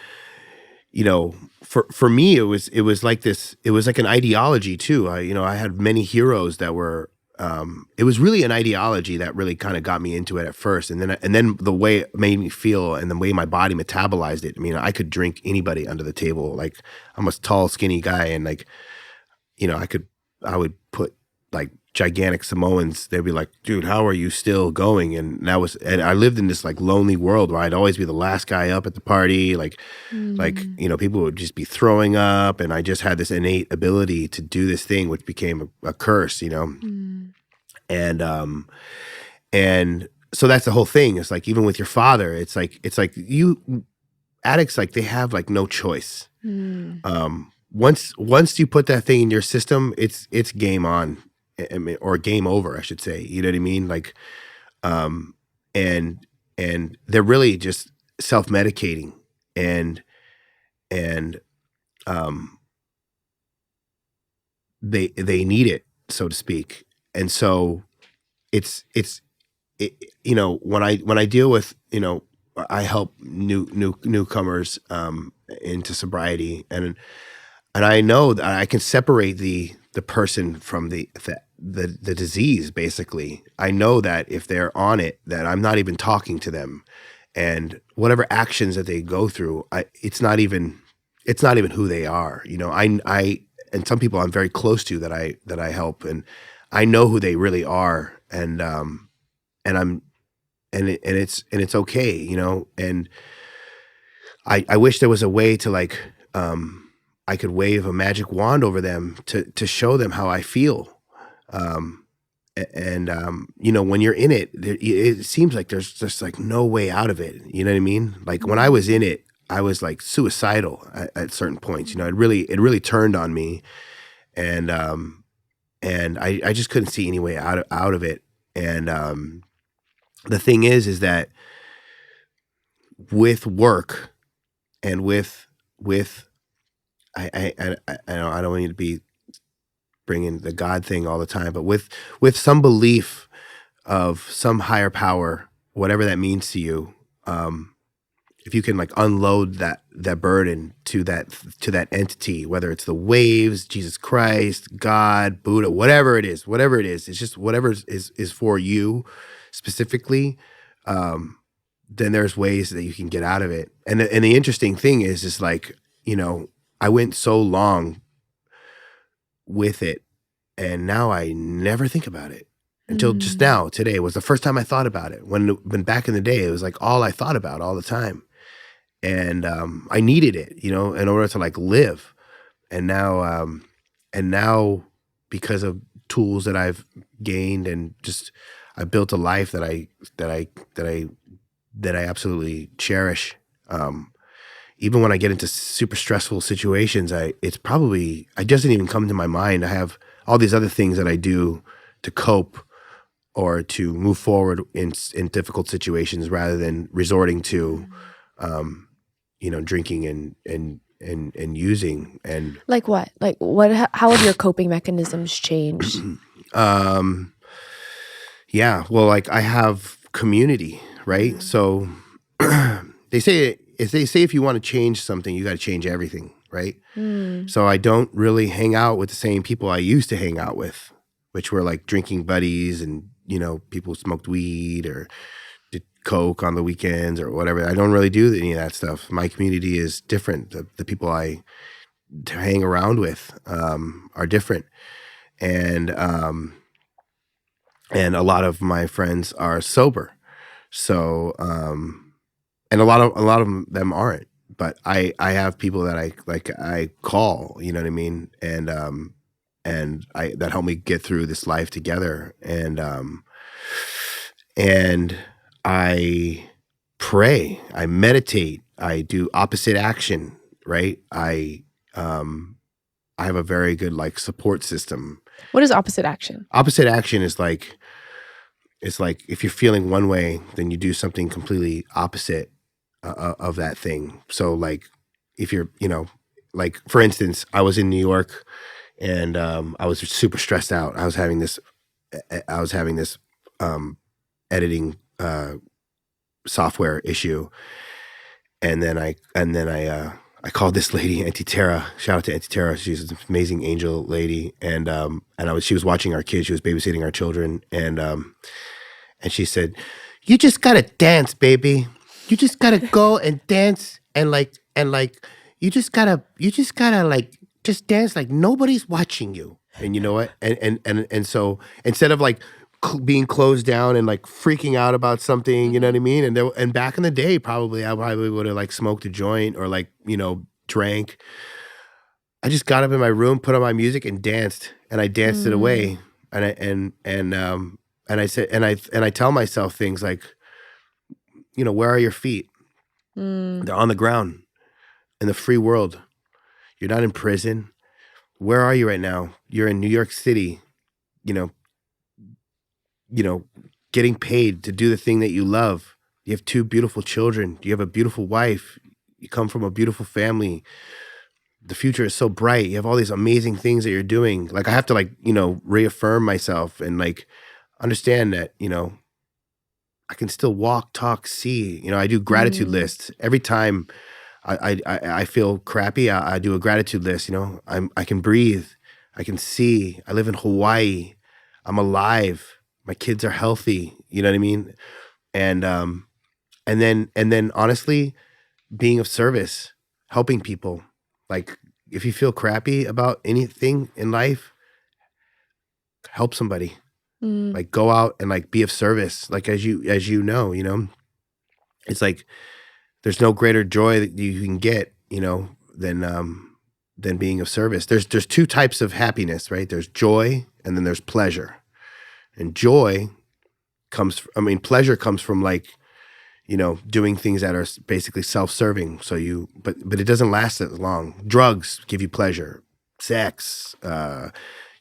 for me, it was like this. It was like an ideology too. I had many heroes that were. It was really an ideology that really kind of got me into it at first, and then the way it made me feel and the way my body metabolized it. I mean, I could drink anybody under the table. Like, I'm a tall, skinny guy, and like, I would put like gigantic Samoans. They'd be like, "Dude, how are you still going?" And I lived in this like lonely world where I'd always be the last guy up at the party. Like people would just be throwing up, and I just had this innate ability to do this thing, which became a curse, and so that's the whole thing. It's like, even with your father, it's like you addicts, like, they have like no choice. Once you put that thing in your system, it's game on, or game over, I should say. You know what I mean? Like, and they're really just self-medicating, and they need it, so to speak. And so when I deal with, I help newcomers into sobriety, and I know that I can separate the person from the disease. Basically, I know that if they're on it, that I'm not even talking to them, and whatever actions that they go through, it's not even who they are. I and some people I'm very close to that I help, and I know who they really are, and it's okay, and I wish there was a way to like, I could wave a magic wand over them to show them how I feel. When you're in it, it seems like there's just like no way out of it. You know what I mean? Like, when I was in it, I was like suicidal at certain points. It really turned on me, and I just couldn't see any way out of it. And the thing is that with work and with I don't want you to be bringing the God thing all the time, but with some belief of some higher power, whatever that means to you, if you can like unload that burden to that entity, whether it's the waves, Jesus Christ, God, Buddha, whatever it is, it's just whatever is for you specifically, then there's ways that you can get out of it. And the interesting thing is like, I went so long with it, and now I never think about it until just now. Today was the first time I thought about it. When back in the day, it was like all I thought about all the time, and I needed it, in order to like live. And now because of tools that I've gained, and just I built a life that I absolutely cherish. Even when I get into super stressful situations, it doesn't even come to my mind. I have all these other things that I do to cope or to move forward in difficult situations, rather than resorting to, drinking and using. And Like what? Like what? How have your coping mechanisms changed? Yeah, well, like, I have community, right? So they say if you want to change something, you got to change everything, right? So I don't really hang out with the same people I used to hang out with. which were like drinking buddies and, people smoked weed or did coke on the weekends or whatever. I don't really do any of that stuff. My community is different. The people I hang around with are different. And a lot of my friends are sober. So, and a lot of them aren't, but I have people that I call, you know what I mean? And that help me get through this life together. And I pray, I meditate, I do opposite action, right? I have a very good like support system. What is opposite action? Opposite action is like, it's like if you're feeling one way, then you do something completely opposite of that thing. So like if you're, like for instance, I was in New York and I was super stressed out. I was having this editing software issue. And then I called this lady, Auntie Tara. Shout out to Auntie Tara. She's an amazing angel lady. And she was watching our kids. She was babysitting our children. And she said, "You just gotta dance, baby. You just gotta go and dance and you just gotta like just dance like nobody's watching you." And you know what? And so instead of like being closed down and like freaking out about something, you know what I mean? And back in the day, I probably would have like smoked a joint or like, drank. I just got up in my room, put on my music and danced, and I danced it away. And I said, and I tell myself things like, where are your feet? They're on the ground in the free world. You're not in prison. Where are you right now? You're in New York City, getting paid to do the thing that you love. You have 2 beautiful children. You have a beautiful wife. You come from a beautiful family. The future is so bright. You have all these amazing things that you're doing. Like I have to like, reaffirm myself and like understand that, I can still walk, talk, see. I do gratitude lists. Every time I feel crappy, I do a gratitude list. I can breathe. I can see. I live in Hawaii. I'm alive. My kids are healthy. You know what I mean? And then honestly, being of service, helping people. Like if you feel crappy about anything in life, help somebody. Like go out and like be of service. Like as you know, it's like there's no greater joy that you can get, than being of service. There's 2 types of happiness, right? There's joy and then there's pleasure. And joy pleasure comes from like, doing things that are basically self-serving. So but it doesn't last as long. Drugs give you pleasure. Sex,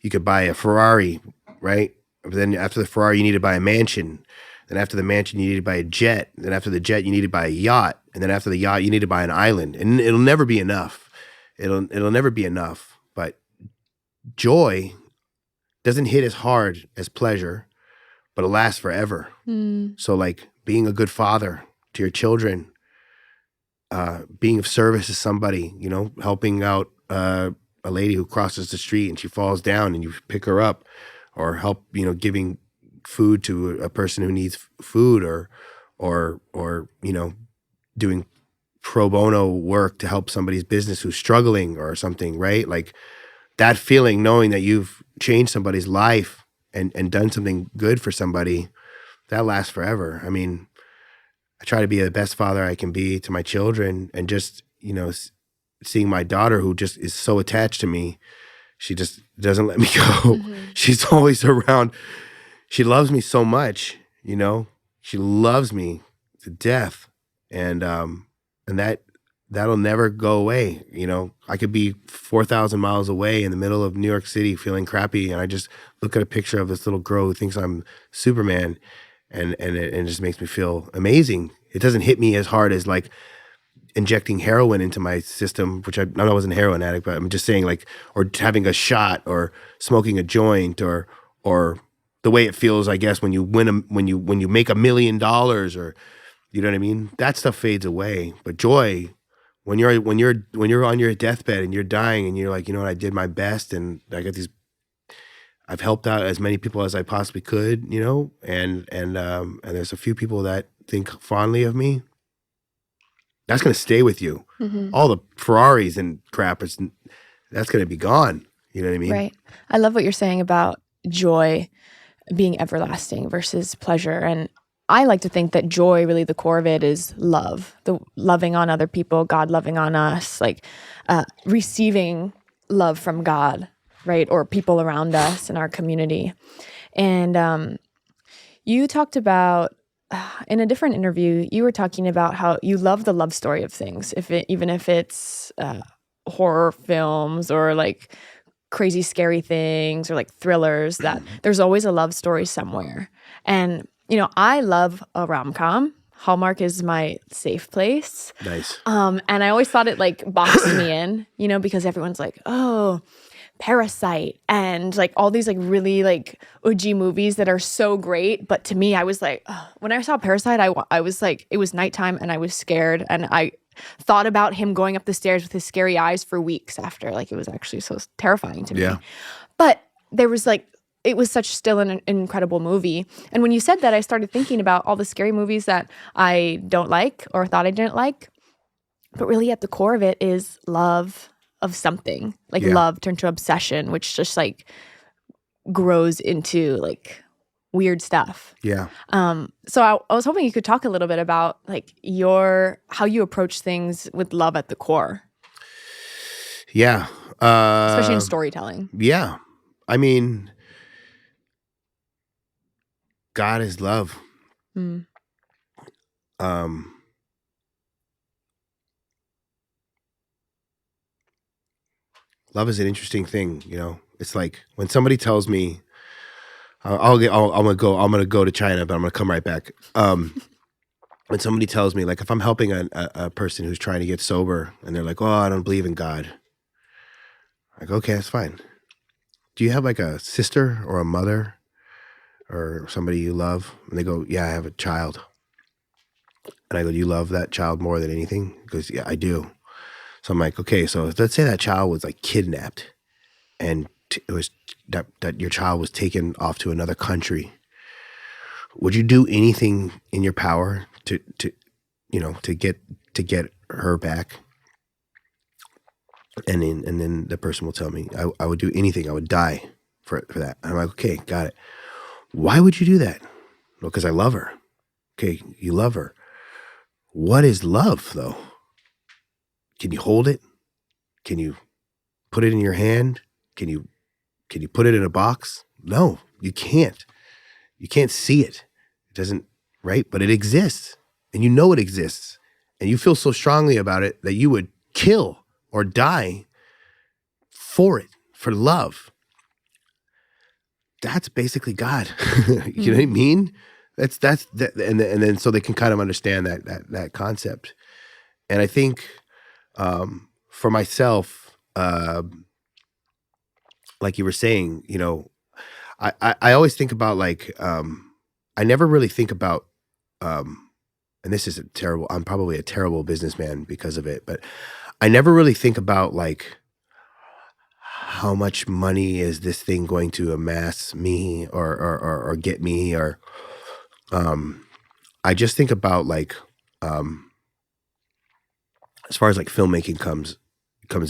you could buy a Ferrari, right? But then after the Ferrari, you need to buy a mansion. Then after the mansion, you need to buy a jet. Then after the jet, you need to buy a yacht. And then after the yacht, you need to buy an island. And it'll never be enough. It'll never be enough. But joy doesn't hit as hard as pleasure, but it lasts forever. So like being a good father to your children, being of service to somebody, helping out a lady who crosses the street and she falls down and you pick her up, or help, giving food to a person who needs food, or doing pro bono work to help somebody's business who's struggling or something, right? Like that feeling, knowing that you've changed somebody's life and done something good for somebody, that lasts forever. I mean, I try to be the best father I can be to my children, and just, seeing my daughter who just is so attached to me, she just doesn't let me go. She's always around. She loves me so much, she loves me to death. And that'll never go away. I could be 4,000 miles away in the middle of New York City feeling crappy, and I just look at a picture of this little girl who thinks I'm Superman, and it just makes me feel amazing. It doesn't hit me as hard as like injecting heroin into my system, which I wasn't a heroin addict, but I'm just saying, like, or having a shot or smoking a joint, or the way it feels, I guess, when you when you make $1 million, or you know what I mean? That stuff fades away. But joy, when you're on your deathbed and you're dying and you're like, I did my best and I got these I've helped out as many people as I possibly could, you know, and there's a few people that think fondly of me. That's gonna stay with you. Mhm. All the Ferraris and crap that's gonna be gone. You know what I mean? Right. I love what you're saying about joy being everlasting versus pleasure. And I like to think that joy, really the core of it is love, the loving on other people, God loving on us, like receiving love from God, right? Or people around us in our community. And you talked about, in a different interview, you were talking about how you love the love story of things, even if it's horror films or like crazy scary things or like thrillers, that there's always a love story somewhere. And I love a rom-com. Hallmark is my safe place. Nice. And I always thought it like boxed me in, because everyone's like, oh, Parasite and like all these like really like OG movies that are so great. But to me, I was like, ugh. When I saw Parasite, I was like, it was nighttime and I was scared, and I thought about him going up the stairs with his scary eyes for weeks after. Like, it was actually so terrifying to me. Yeah. But there was like, it was such still an incredible movie. And when you said that, I started thinking about all the scary movies that I don't like or thought I didn't like. But really at the core of it is love of something, like love turned to obsession, which just like grows into like weird stuff. Yeah. So I was hoping you could talk a little bit about like how you approach things with love at the core. Yeah. Especially in storytelling. Yeah. I mean, God is love. Mm. Love is an interesting thing, It's like when somebody tells me, I'm gonna go to China, but I'm gonna come right back. When somebody tells me, like, if I'm helping a person who's trying to get sober, and they're like, "Oh, I don't believe in God," I go, "Okay, that's fine. Do you have like a sister or a mother or somebody you love?" And they go, "Yeah, I have a child." And I go, "Do you love that child more than anything?" He goes, "Yeah, I do." So I'm like, okay, so let's say that child was like kidnapped, and it was that your child was taken off to another country. Would you do anything in your power to get her back? And then the person will tell me, I would do anything. I would die for that. And I'm like, okay, got it. Why would you do that? Well, because I love her. Okay, you love her. What is love, though? Can you hold it? Can you put it in your hand? Can you put it in a box? No, you can't. You can't see it. It doesn't, right? But it exists, and you know it exists, and you feel so strongly about it that you would kill or die for it, for love. That's basically God. You know what I mean? That's and then so they can kind of understand that concept. And I think for myself, like you were saying, I always think about like I never really think about and this is I'm probably a terrible businessman because of it, but I never really think about like how much money is this thing going to amass me or get me, or I just think about like as far as like filmmaking comes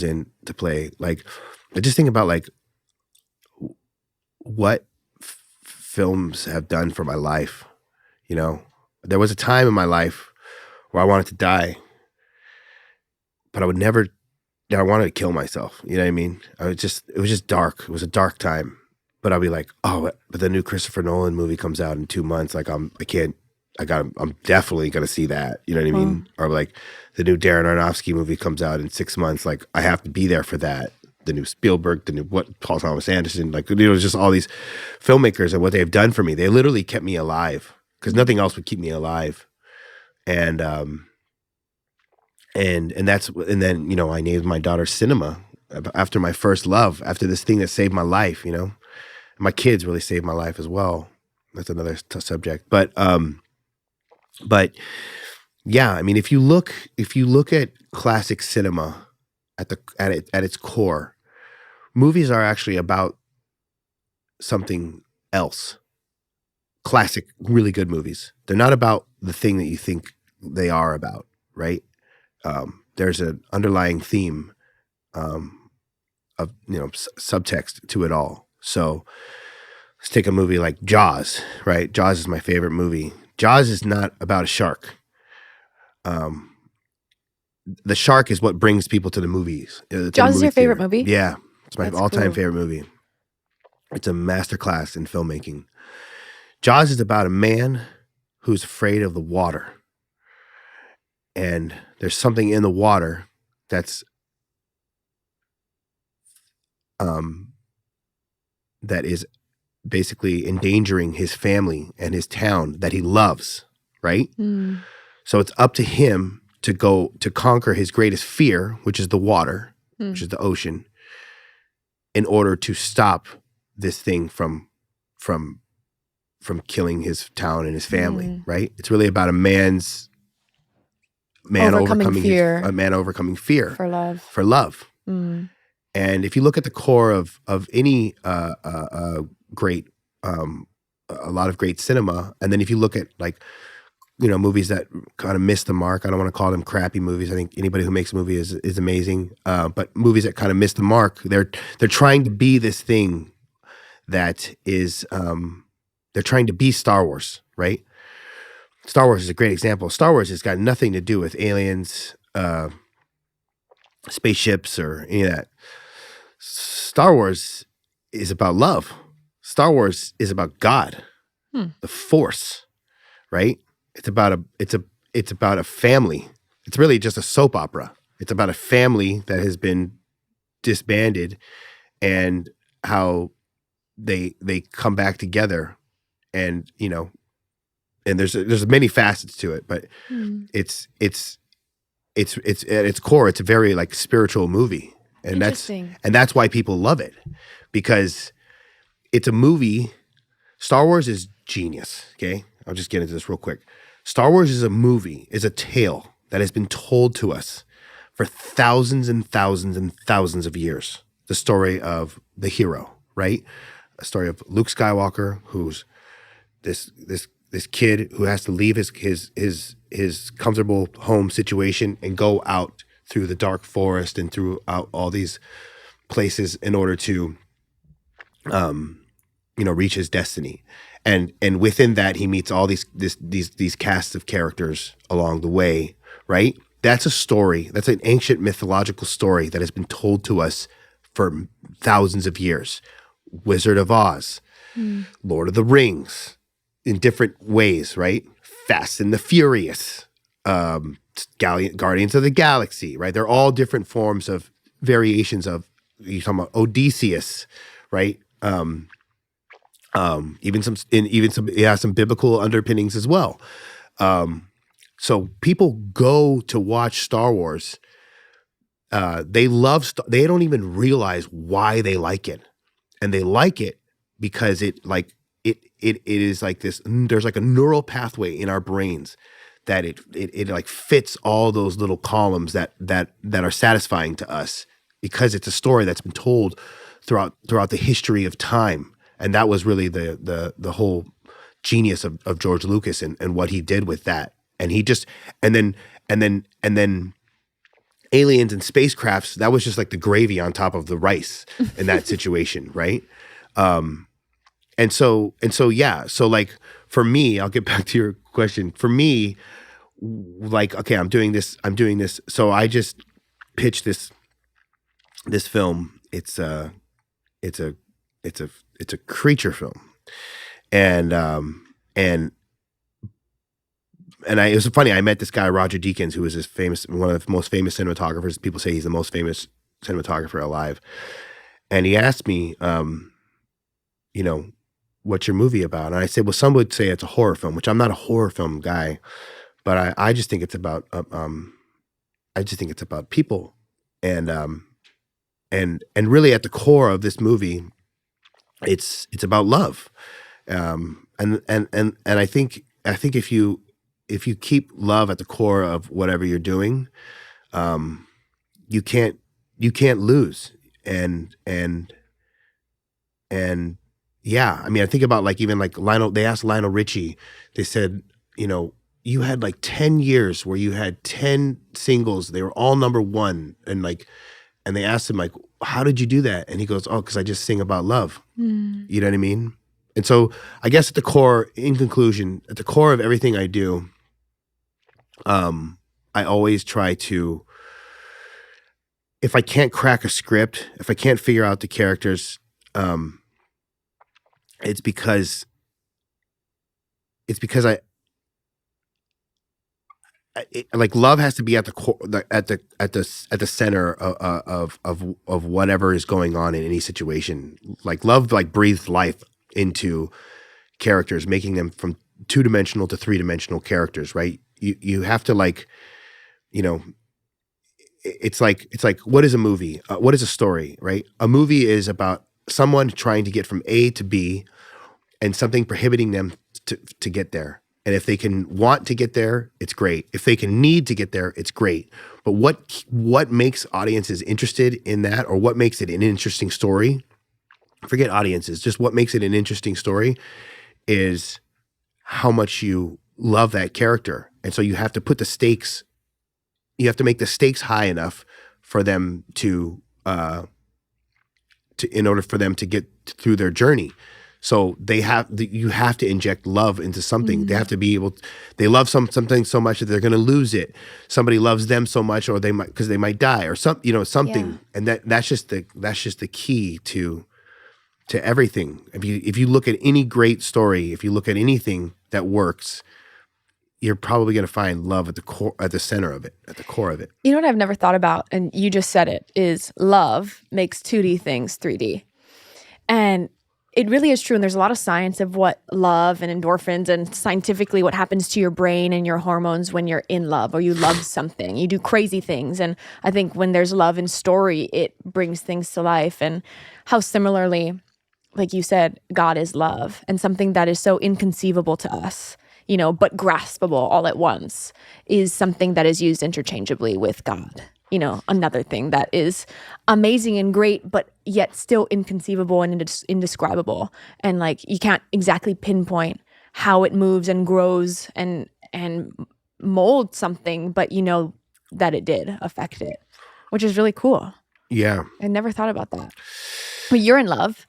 into play, like I just think about like what films have done for my life. There was a time in my life where I wanted to die, but I wanted to kill myself. You know what I mean? It was just dark. It was a dark time, but I'll be like, oh, but the new Christopher Nolan movie comes out in 2 months. Like I'm definitely going to see that. You know what I mean? Or like the new Darren Aronofsky movie comes out in 6 months. Like I have to be there for that. The new Spielberg, the new Paul Thomas Anderson, like, just all these filmmakers and what they've done for me. They literally kept me alive because nothing else would keep me alive. And then, I named my daughter Cinema after my first love, after this thing that saved my life, My kids really saved my life as well. That's another subject. But yeah, I mean, if you look at classic cinema at its core, movies are actually about something else. Classic, really good movies. They're not about the thing that you think they are about, right? There's an underlying theme of subtext to it all. So let's take a movie like Jaws, right? Jaws is my favorite movie. Jaws is not about a shark. The shark is what brings people to the movies. Jaws is your favorite movie? Yeah, it's my That's all-time cool. favorite movie. It's a masterclass in filmmaking. Jaws is about a man who's afraid of the water. And there's something in the water that's that is basically endangering his family and his town that he loves, right? So it's up to him to go to conquer his greatest fear, which is the water, which is the ocean, in order to stop this thing from killing his town and his family, right? It's really about a man overcoming fear. A man overcoming fear For love. For love. And if you look at the core of any great, a lot of great cinema, and then if you look at like, movies that kind of miss the mark, I don't want to call them crappy movies. I think anybody who makes a movie is amazing. But movies that kind of miss the mark, they're trying to be this thing that is, they're trying to be Star Wars, right? Star Wars is a great example. Star Wars has got nothing to do with aliens, spaceships, or any of that. Star Wars is about love. Star Wars is about God, the Force, right? It's about a family. It's really just a soap opera. It's about a family that has been disbanded and how they come back together, and and there's many facets to it, but it's at its core, it's a very like spiritual movie, and that's why people love it, because it's a movie. Star Wars is genius. Okay, I'll just get into this real quick. Star Wars is a tale that has been told to us for thousands and thousands and thousands of years. The story of the hero, right? A story of Luke Skywalker, who's this kid who has to leave his comfortable home situation and go out through the dark forest and throughout all these places in order to reach his destiny. And within that, he meets all these casts of characters along the way, right? That's a story. That's an ancient mythological story that has been told to us for thousands of years. Wizard of Oz, Lord of the Rings, in different ways, right? Fast and the Furious, Guardians of the Galaxy, right? They're all different forms of variations of, you're talking about Odysseus, right? Even some, it has some biblical underpinnings as well. So people go to watch Star Wars. They don't even realize why they like it, and they like it because it is like this. There's like a neural pathway in our brains that it like fits all those little columns that are satisfying to us, because it's a story that's been told throughout the history of time. And that was really the whole genius of George Lucas and what he did with that. And he just and then aliens and spacecrafts, that was just like the gravy on top of the rice in that situation, right? And so yeah. So like for me, I'll get back to your question. For me, like, okay, I'm doing this. So I just pitched this film. It's a creature film, and it was funny. I met this guy Roger Deakins, who is one of the most famous cinematographers. People say he's the most famous cinematographer alive. And he asked me, what's your movie about? And I said, well, some would say it's a horror film, which I'm not a horror film guy, but I just think it's about people, and really at the core of this movie, it's about love, and I think if you keep love at the core of whatever you're doing, you can't lose, and yeah, I mean, I think about like even like Lionel. They asked Lionel Richie. They said, you had like 10 years where you had 10 singles. They were all number one, and they asked him like, how did you do that? And he goes, oh, because I just sing about love. You know what I mean? And so I guess at the core, in conclusion, at the core of everything I do, I always try to, if I can't crack a script, if I can't figure out the characters, it's because like love has to be at the core, at the center of whatever is going on in any situation. Like love, like breathes life into characters, making them from 2-dimensional to 3-dimensional characters. Right? You have to like, it's like what is a movie? What is a story? Right? A movie is about someone trying to get from A to B, and something prohibiting them to get there. And if they can want to get there, it's great. If they can need to get there, it's great. But what makes audiences interested in that, or what makes it an interesting story? Forget audiences. Just what makes it an interesting story is how much you love that character. And so you have to put the stakes. You have to make the stakes high enough for them to in order for them to get through their journey. So you have to inject love into something. They have to be able. They love something so much that they're going to lose it. Somebody loves them so much, or they might die, or something. Yeah. And that's just the key to everything. If you look at any great story, if you look at anything that works, you're probably going to find love at the core, at the center of it, at the core of it. You know what I've never thought about, and you just said it, is love makes 2D things 3D, and it really is true. And there's a lot of science of what love and endorphins and scientifically what happens to your brain and your hormones when you're in love or you love something. You do crazy things. And I think when there's love in story, it brings things to life. And how similarly, like you said, God is love, and something that is so inconceivable to us, but graspable all at once is something that is used interchangeably with God. Another thing that is amazing and great, but yet still inconceivable and indescribable. And like, you can't exactly pinpoint how it moves and grows and molds something, but that it did affect it, which is really cool. Yeah. I never thought about that. But you're in love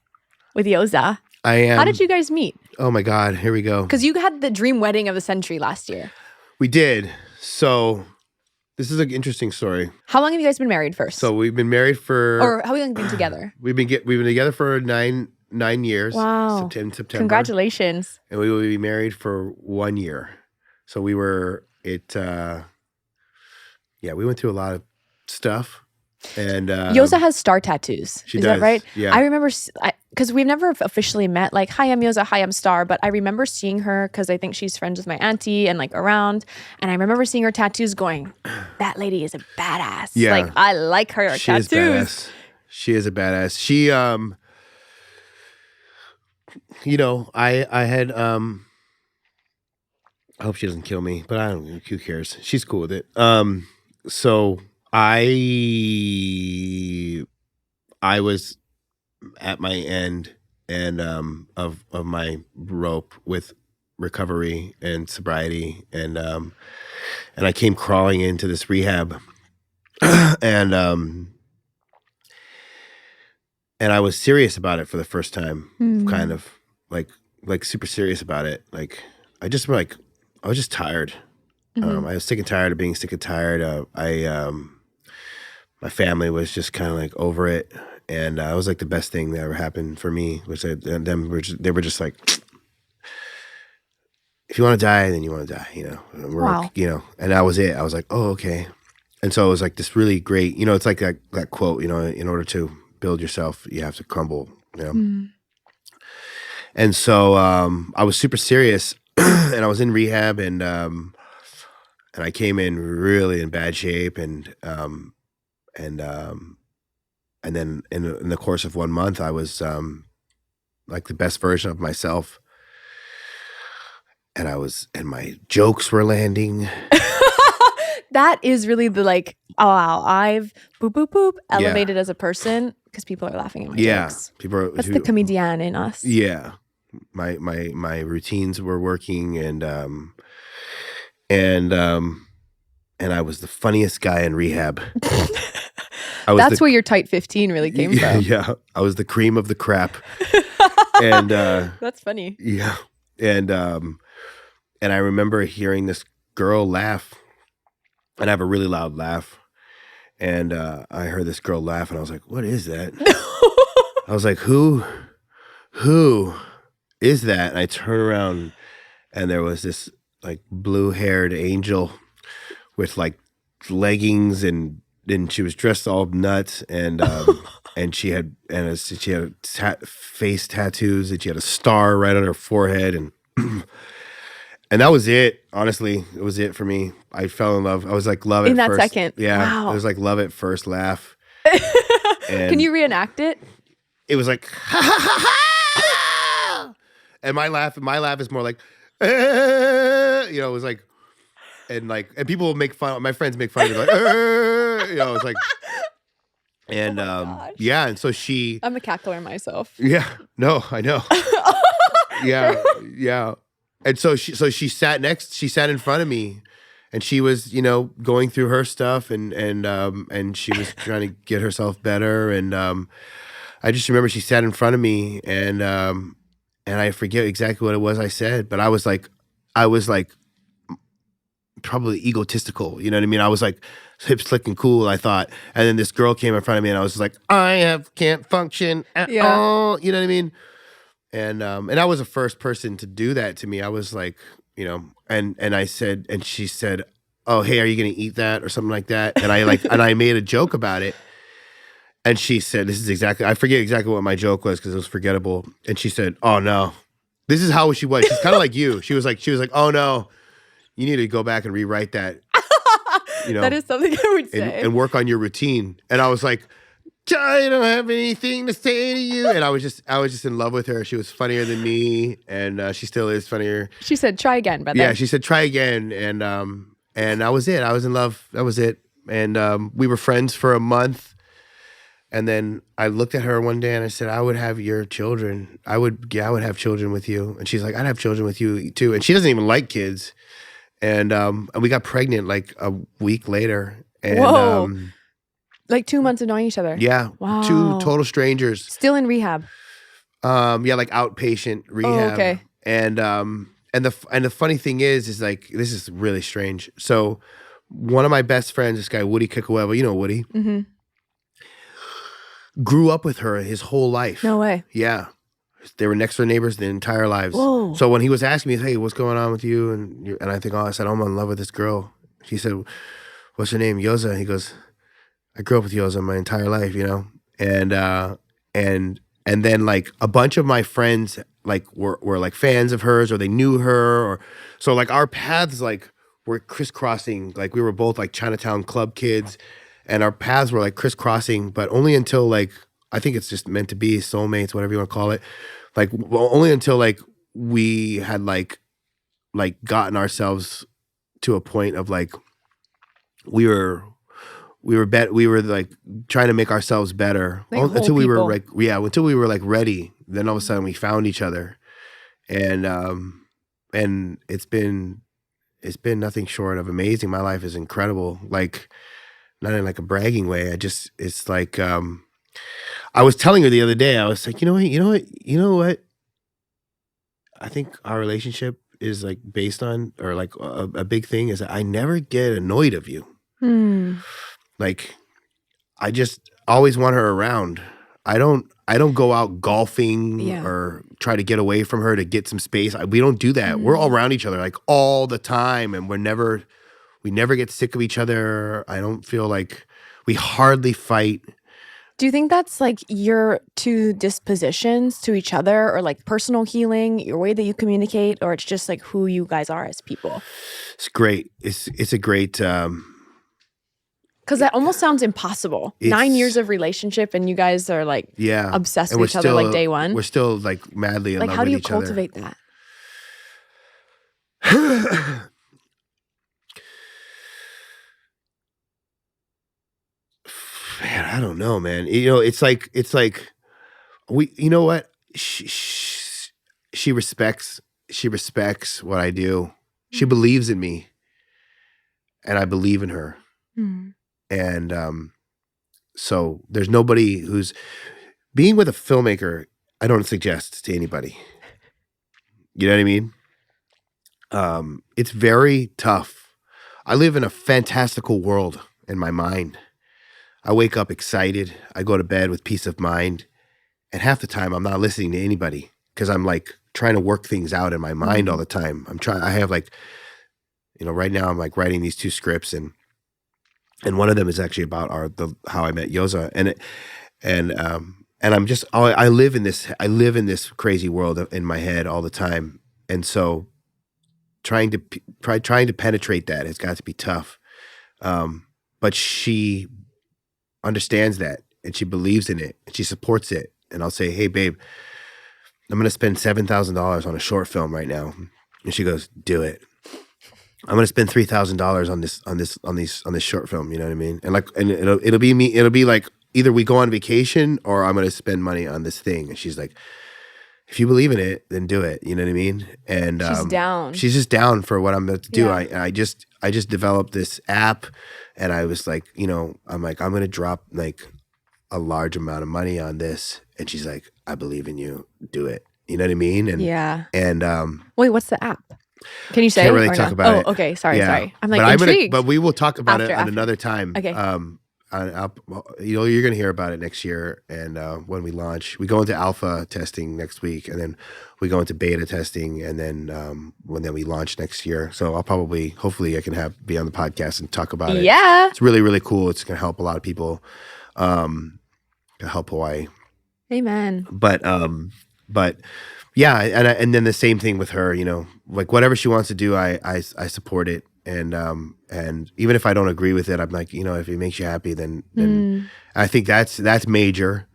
with Yoza. I am. How did you guys meet? Oh my God, here we go. Because you had the dream wedding of the century last year. We did. So this is an interesting story. How long have you guys been married first? So we've been married for... Or how long have you been together? We've been together for nine years. Wow. September. Congratulations. And we will be married for 1 year. So we were... we went through a lot of stuff. And Yoza has star tattoos. She Is does. That right? Yeah. I remember, because we've never officially met, like, hi, I'm Yoza, hi, I'm Star, but I remember seeing her because I think she's friends with my auntie and like around. And I remember seeing her tattoos going, that lady is a badass. Yeah. Like, I like her tattoos. She is badass. She is a badass. She, I had, I hope she doesn't kill me, but I don't know, who cares? She's cool with it. So I was at my end and of my rope with recovery and sobriety, and I came crawling into this rehab, and I was serious about it for the first time, kind of like super serious about it. Like I was just tired. I was sick and tired of being sick and tired. My family was just kind of like over it, and it was like the best thing that ever happened for me. They were just like, if you want to die, then you want to die, Wow. And that was it. I was like, oh, okay. And so it was like this really great, it's like that quote, in order to build yourself, you have to crumble, And so I was super serious, and I was in rehab, and I came in really in bad shape, and then in the course of 1 month, I was like the best version of myself, and my jokes were landing. That is really the like, oh wow, I've boop boop boop elevated as a person. because people are laughing at my Yeah. jokes. People are, That's the comedian in us. Yeah. My routines were working, and I was the funniest guy in rehab. That's where your tight 15 really came from. Yeah. I was the cream of the crap. And that's funny. Yeah. And I remember hearing this girl laugh, and I have a really loud laugh. And I heard this girl laugh, and I was like, what is that? I was like, who is that? And I turn around, and there was this like blue-haired angel with like leggings, and she was dressed all nuts, and she had face tattoos, and she had a star right on her forehead, and and that was it. Honestly, it was it for me. I fell in love. I was like love in at that first. second. Yeah, Wow. it was like love at first laugh. Can you reenact it? It was like ha ha ha ha, and my laugh is more like it was like, and people will make fun. My friends make fun of me like it's like, and yeah, and so I'm a cackler myself. Yeah, no, I know. Yeah. And so she sat in front of me, and she was, going through her stuff, and she was trying to get herself better. And I just remember she sat in front of me, and I forget exactly what it was I said, but I was like probably egotistical, you know what I mean? I was like hip, slick, and cool, I thought. And then this girl came in front of me, and I was like, can't function at all, you know what I mean? And I was the first person to do that to me. I was like, and I said, and she said, oh, hey, are you gonna eat that or something like that? And I made a joke about it. And she said, I forget exactly what my joke was because it was forgettable. And she said, oh no, this is how she was. She's kind of like you. She was like, oh no, you need to go back and rewrite that. That is something I would say. And work on your routine. And I was like, I don't have anything to say to you. And I was just in love with her. She was funnier than me, and she still is funnier. She said, try again, brother. Yeah, she said, try again. And that was it. I was in love. That was it. And we were friends for a month. And then I looked at her one day and I said, I would have your children. I would have children with you. And she's like, I'd have children with you too. And she doesn't even like kids. And we got pregnant like a week later. And, whoa. Like 2 months of knowing each other. Yeah. Wow. 2 total strangers. Still in rehab. Yeah, like outpatient rehab. Oh, okay. And the funny thing is like, this is really strange. So one of my best friends, this guy Woody Kikuewa, you know Woody, grew up with her his whole life. No way. Yeah. They were next door neighbors their entire lives. Whoa. So when he was asking me, hey, what's going on with you? And I think, I said, I'm in love with this girl. He said, what's her name? Yoza. He goes, I grew up with Yoza my entire life, and then like a bunch of my friends like were like fans of hers, or they knew her, or so like our paths like were crisscrossing. Like we were both like Chinatown club kids, and our paths were like crisscrossing, but only until like, I think it's just meant to be, soulmates, whatever you want to call it. Like only until like we had like gotten ourselves to a point of like we were like trying to make ourselves better, like until we were people. like, until we were like ready. Then all of a sudden we found each other, and it's been nothing short of amazing. My life is incredible. Like not in like a bragging way. It's like I was telling her the other day. I was like, you know what? I think our relationship is like based on, or like a big thing is that I never get annoyed of you. Like, I just always want her around. I don't go out golfing or try to get away from her to get some space. We don't do that. We're all around each other like all the time, and we never get sick of each other. I don't feel like we hardly fight. Do you think that's like your two dispositions to each other, or like personal healing, your way that you communicate, or it's just like who you guys are as people? It's great. It's a great. Because that almost sounds impossible. 9 years of relationship, and you guys are like obsessed and with each other like day one. We're still like madly in love with each other. Like, how do you cultivate that? Man, I don't know, man. You know, it's like we. You know what? She respects what I do. She believes in me, and I believe in her. Mm. And so there's nobody who's being with a filmmaker. I don't suggest to anybody. You know what I mean? It's very tough. I live in a fantastical world in my mind. I wake up excited. I go to bed with peace of mind. And half the time I'm not listening to anybody because I'm like trying to work things out in my mind all the time. I have like, you know, right now I'm like writing these 2 scripts and one of them is actually about how I met Yoza and I'm just, I live in this crazy world in my head all the time. And so trying to penetrate that has got to be tough. But she understands that and she believes in it and she supports it. And I'll say, hey babe, I'm going to spend $7,000 on a short film right now. And she goes, do it. I'm going to spend $3,000 on this short film. You know what I mean? And it'll be like either we go on vacation or I'm going to spend money on this thing. And she's like, if you believe in it, then do it. You know what I mean? And she's down. She's just down for what I'm about to do. Yeah. I just developed this app and I was like, you know, I'm like, I'm going to drop like a large amount of money on this. And she's like, I believe in you. Do it. You know what I mean? And yeah. And wait, what's the app? Can you say? Can't really talk about it. Oh, okay. Sorry. I'm like but intrigued. But we will talk about it After. another time. Okay. You know, you're going to hear about it next year. And when we launch, we go into alpha testing next week, and then we go into beta testing, and then when we launch next year. So hopefully I can be on the podcast and talk about it. Yeah. It's really, really cool. It's going to help a lot of people. Help Hawaii. Amen. But yeah, and then the same thing with her, you know, like whatever she wants to do, I support it. And even if I don't agree with it, I'm like, you know, if it makes you happy, then I think that's major.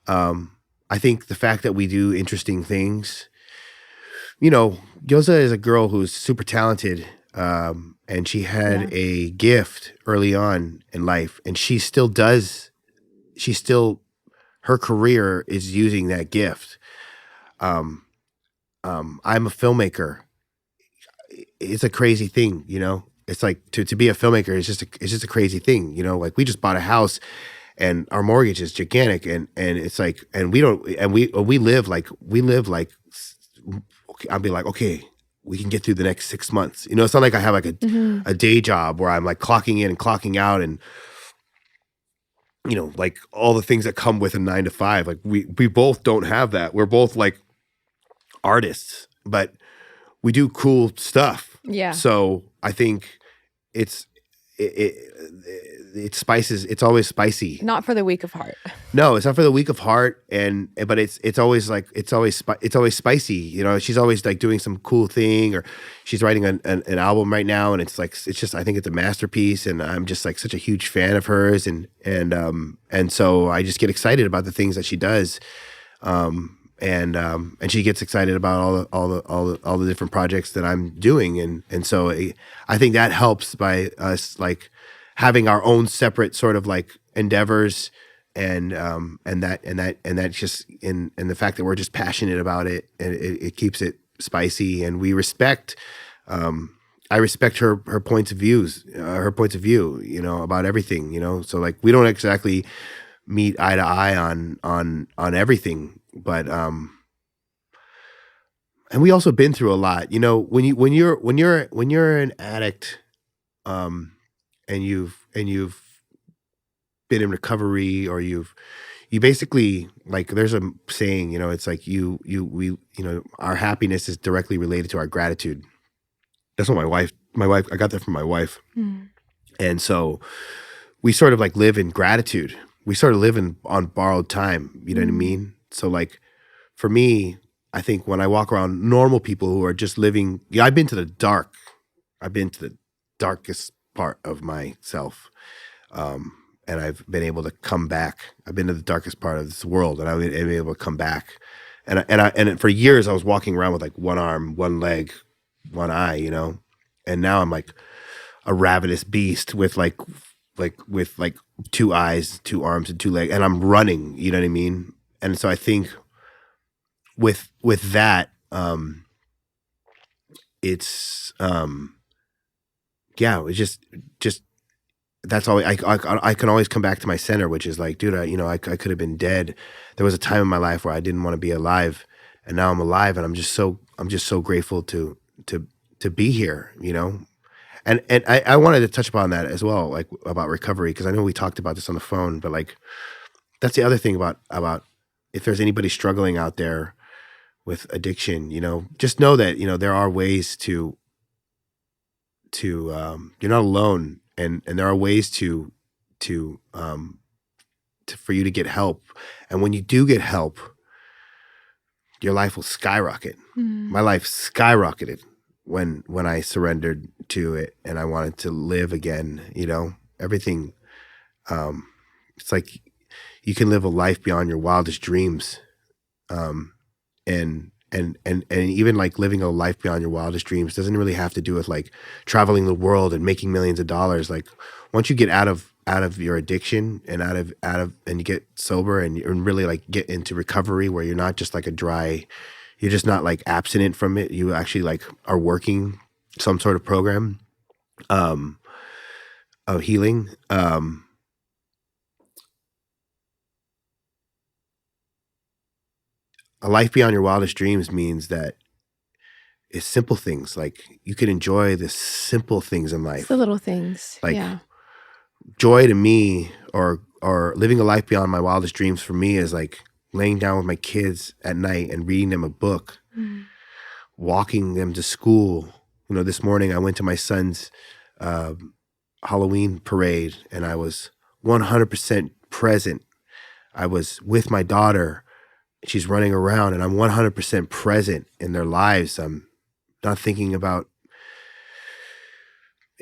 I think the fact that we do interesting things, you know, Gyoza is a girl who's super talented. And she had a gift early on in life, and she still does. Her career is using that gift. I'm a filmmaker. It's a crazy thing, you know. It's like to be a filmmaker is just a crazy thing, you know. Like we just bought a house, and our mortgage is gigantic, and it's like, and we live like I'll be like, okay, we can get through the next 6 months. You know, it's not like I have like a day job where I'm like clocking in and clocking out and, you know, like all the things that come with a 9 to 5. Like we both don't have that. We're both like artists, but we do cool stuff. Yeah. So I think it spices. It's always spicy. Not for the weak of heart. No, it's not for the weak of heart, but it's always like it's always spicy. You know, she's always like doing some cool thing, or she's writing an album right now, and it's just I think it's a masterpiece, and I'm just like such a huge fan of hers, and so I just get excited about the things that she does, and she gets excited about all the different projects that I'm doing, and so I think that helps by us like having our own separate sort of like endeavors, and that just in the fact that we're just passionate about it, and it keeps it spicy, and we respect. I respect her points of view, you know, about everything, you know. So like we don't exactly meet eye to eye on everything, but and we also been through a lot, you know. When you're an addict, and you've been in recovery, or you basically, like, there's a saying, you know, it's like we you know, our happiness is directly related to our gratitude. That's what my wife, I got that from my wife. And so we sort of like live in gratitude. We sort of live on borrowed time, you know what I mean? So like for me, I think when I walk around normal people who are just living, I've been to the darkest part of myself, and I've been able to come back. I've been to the darkest part of this world, and I've been able to come back. And for years I was walking around with like one arm, one leg, one eye, you know. And now I'm like a ravenous beast with like with like 2 eyes, 2 arms, and 2 legs, and I'm running. You know what I mean? And so I think with that, it's yeah, it's just that's all I can always come back to my center, which is like, dude, I could have been dead. There was a time in my life where I didn't want to be alive, and now I'm alive, and I'm just so grateful to be here, you know. And I wanted to touch upon that as well, like about recovery, because I know we talked about this on the phone, but like that's the other thing about if there's anybody struggling out there with addiction, you know, just know that, you know, there are ways to you're not alone, and there are ways to for you to get help. And when you do get help, your life will skyrocket. My life skyrocketed when I surrendered to it and I wanted to live again, you know. Everything, it's like you can live a life beyond your wildest dreams. And even like living a life beyond your wildest dreams doesn't really have to do with like traveling the world and making millions of dollars. Like once you get out of your addiction and out of and you get sober and really like get into recovery, where you're not just like you're just not like abstinent from it. You actually like are working some sort of program of healing. A life beyond your wildest dreams means that it's simple things. Like you can enjoy the simple things in life. It's the little things. Like yeah. Joy to me, or living a life beyond my wildest dreams for me, is like laying down with my kids at night and reading them a book, walking them to school. You know, this morning I went to my son's Halloween parade and I was 100% present. I was with my daughter. She's running around and I'm 100% present in their lives. I'm not thinking about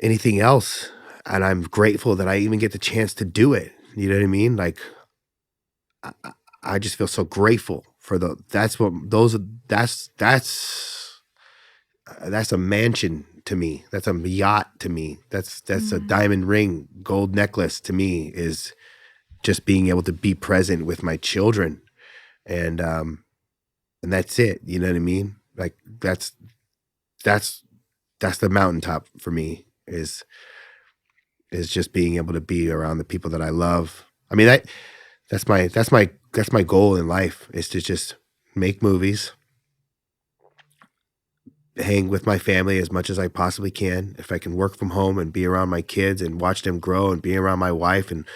anything else. And I'm grateful that I even get the chance to do it. You know what I mean? Like, I just feel so grateful for that's a mansion to me. That's a yacht to me. That's a diamond ring, gold necklace to me, is just being able to be present with my children. And that's it. You know what I mean? Like that's the mountaintop for me, is just being able to be around the people that I love. I mean, that's my goal in life, is to just make movies, hang with my family as much as I possibly can. If I can work from home and be around my kids and watch them grow, and be around my wife and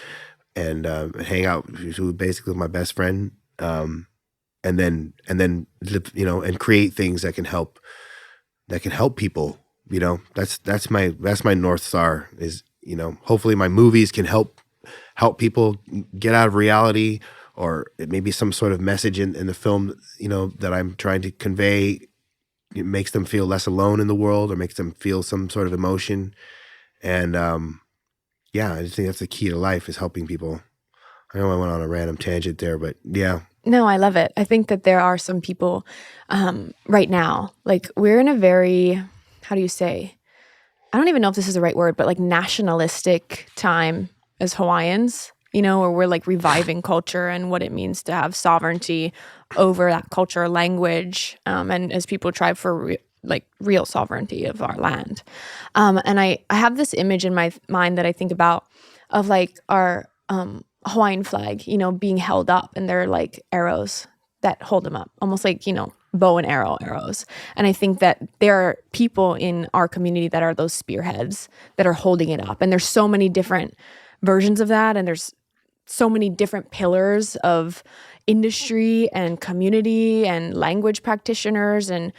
hang out with basically my best friend, and then you know, and create things that can help people. You know, that's my North Star, is, you know, hopefully my movies can help people get out of reality, or it may be some sort of message in the film, you know, that I'm trying to convey. It makes them feel less alone in the world, or makes them feel some sort of emotion. And yeah, I just think that's the key to life, is helping people. I know I went on a random tangent there, but yeah. No, I love it. I think that there are some people right now, like we're in a very, how do you say, I don't even know if this is the right word, but like nationalistic time as Hawaiians, you know, where we're like reviving culture and what it means to have sovereignty over that culture, language, and as people try for real sovereignty of our land. And I have this image in my mind that I think about, of like our Hawaiian flag, you know, being held up, and they're like arrows that hold them up, almost like, you know, bow and arrows. And I think that there are people in our community that are those spearheads that are holding it up. And there's so many different versions of that. And there's so many different pillars of industry and community and language practitioners and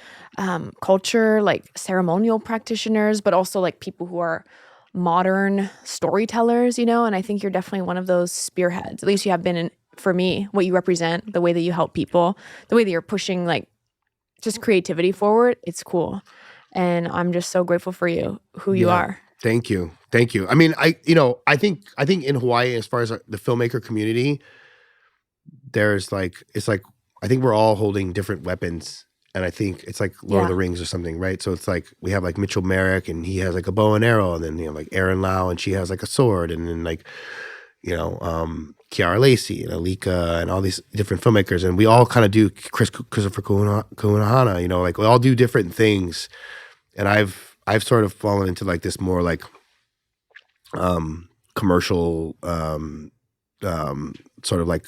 culture, like ceremonial practitioners, but also like people who are modern storytellers, you know. And I think you're definitely one of those spearheads. At least you have been for me, what you represent, the way that you help people, the way that you're pushing like just creativity forward. It's cool. And I'm just so grateful for you, who you are. Thank you. I mean, I think in Hawaii, as far as the filmmaker community, there's like, it's like, I think we're all holding different weapons, And I think it's like Lord of the Rings or something, right? So it's like we have like Mitchell Merrick, and he has like a bow and arrow, and then like Erin Lau, and she has like a sword, and then like Kiara Lacey and Alika and all these different filmmakers, and we all kind of do Christopher Kuhunahana, like we all do different things, and I've sort of fallen into like this more like commercial sort of like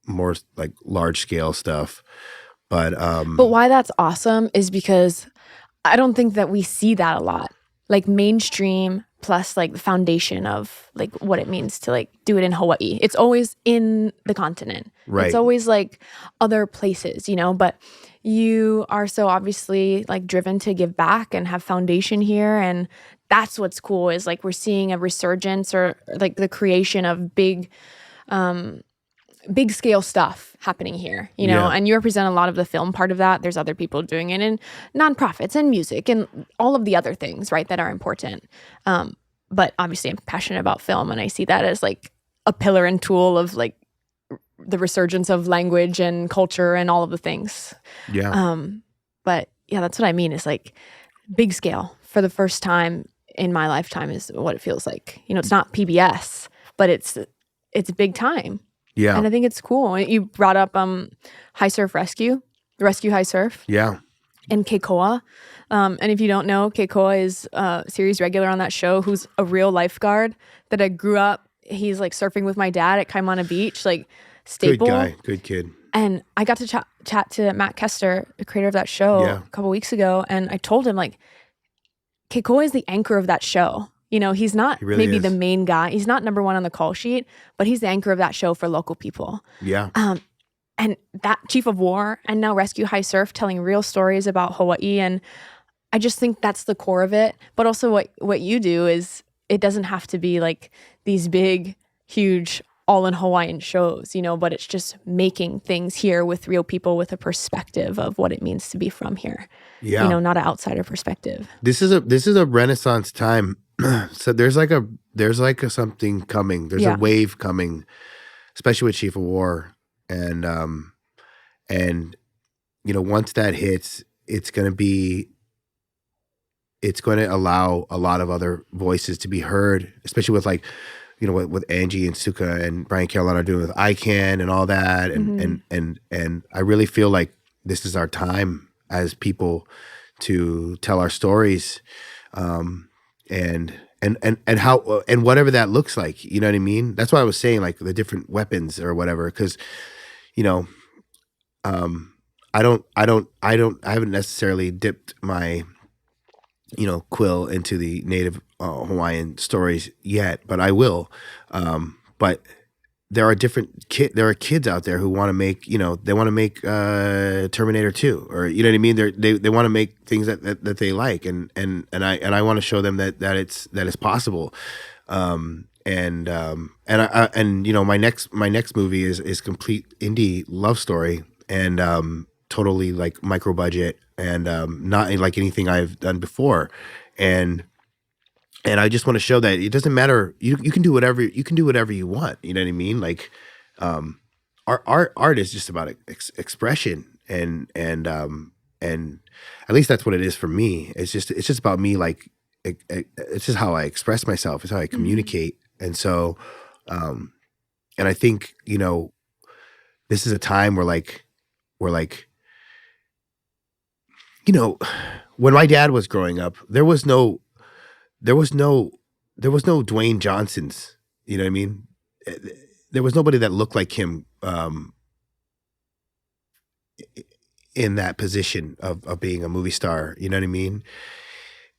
more like large scale stuff. But why that's awesome is because I don't think that we see that a lot. Like mainstream plus like the foundation of like what it means to like do it in Hawaii. It's always in the continent. Right. It's always like other places, but you are so obviously like driven to give back and have foundation here. And that's what's cool is like we're seeing a resurgence or like the creation of big scale stuff happening here, and you represent a lot of the film part of that. There's other people doing it in nonprofits and music and all of the other things, right, that are important. But obviously I'm passionate about film, and I see that as like a pillar and tool of like the resurgence of language and culture and all of the things. Yeah. But yeah, that's what I mean is like big scale for the first time in my lifetime is what it feels like. It's not PBS, but it's big time. Yeah. And I think it's cool. You brought up High Surf Rescue High Surf. Yeah. And Keikoa. And if you don't know, Keikoa is a series regular on that show who's a real lifeguard that I grew up. He's like surfing with my dad at Kaimana Beach, like staple. Good guy. Good kid. And I got to chat to Matt Kester, the creator of that show, a couple weeks ago. And I told him like, Keikoa is the anchor of that show. He's not maybe the main guy. He's not number one on the call sheet, but he's the anchor of that show for local people. Yeah. And that Chief of War and now Rescue High Surf telling real stories about Hawaii. And I just think that's the core of it. But also what you do is it doesn't have to be like these big, huge, all in Hawaiian shows, but it's just making things here with real people with a perspective of what it means to be from here. Yeah. Not an outsider perspective. This is a Renaissance time. So there's like a something coming. There's a wave coming, especially with Chief of War. And once that hits, it's going to allow a lot of other voices to be heard, especially with like, what Angie and Suka and Brian Caroline are doing with ICANN and all that. And I really feel like this is our time as people to tell our stories. And how and whatever that looks like, you know what I mean? That's why I was saying like the different weapons or whatever, because I haven't necessarily dipped my quill into the native Hawaiian stories yet, but I will. But there are kids out there who want to make, they want to make Terminator 2, or you know what I mean? They want to make things that they like, and I want to show them that it's possible. My next movie is complete indie love story, and totally like micro budget, and not like anything I've done before, and I just want to show that it doesn't matter. You can do whatever you want. You know what I mean? Like, art is just about expression, and at least that's what it is for me. It's just about me. Like, it's just how I express myself. It's how I communicate. And so, and I think this is a time where when my dad was growing up, there was no Dwayne Johnsons, you know what I mean? There was nobody that looked like him in that position of being a movie star, you know what I mean?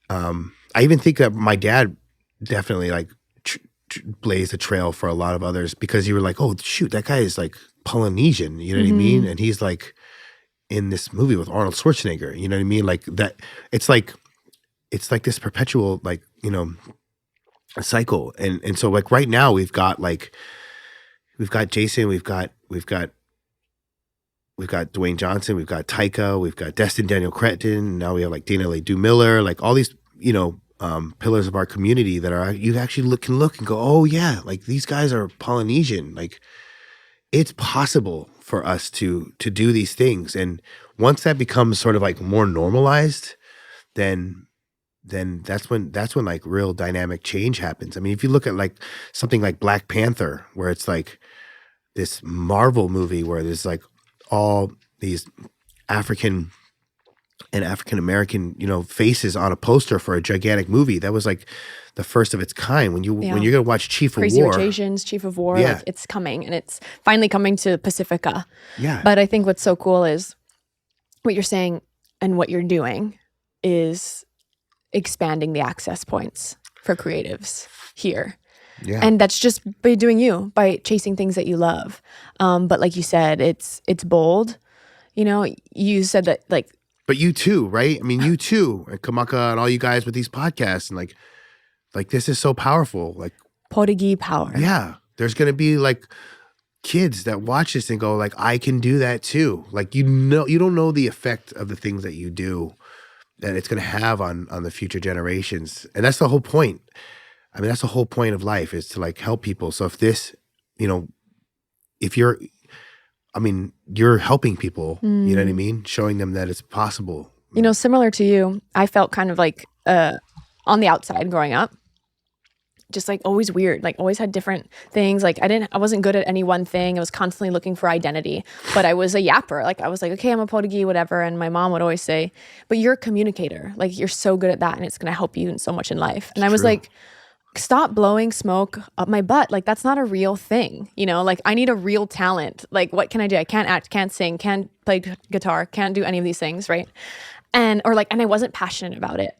I even think that my dad definitely like blazed a trail for a lot of others, because you were like, oh shoot, that guy is like Polynesian, you know what I mean? And he's like in this movie with Arnold Schwarzenegger, you know what I mean? Like that, it's like this perpetual like, a cycle. And so like right now we've got Jason, we've got Dwayne Johnson, we've got Taika, we've got Destin Daniel Cretton, now we have like Dana Leigh Miller, like all these, pillars of our community that are, you actually can look and go, oh yeah, like these guys are Polynesian. Like it's possible for us to do these things. And once that becomes sort of like more normalized, then that's when like real dynamic change happens. I mean, if you look at like something like Black Panther, where it's like this Marvel movie where there's like all these African and African American, faces on a poster for a gigantic movie. That was like the first of its kind. When you're gonna watch Chief of Crazy War, Rich Asians, Chief of War, Yeah. like it's coming, and it's finally coming to Pacifica. yeah, But I think what's so cool is what you're saying and what you're doing is expanding the access points for creatives here. yeah, And that's just by doing you, by chasing things that you love. But like you said, it's bold. You said that like, but you too, right? I mean, you too, and Kamaka and all you guys with these podcasts, and like this is so powerful. Like, Portuguese power. yeah, there's gonna be like kids that watch this and go like, I can do that too. Like, you don't know the effect of the things that you do that it's gonna have on the future generations, and that's the whole point. I mean, that's the whole point of life, is to like help people. So if this, if you're helping people, you know what I mean? Showing them that it's possible. Similar to you, I felt kind of like on the outside growing up, just like always weird, like always had different things. Like I wasn't good at any one thing. I was constantly looking for identity, but I was a yapper. Like I was like, okay, I'm a Portuguese, whatever. And my mom would always say, but you're a communicator. Like you're so good at that, and it's going to help you in so much in life. And I was like, stop blowing smoke up my butt. Like that's not a real thing. Like I need a real talent. Like what can I do? I can't act, can't sing, can't play guitar, can't do any of these things, right? And I wasn't passionate about it.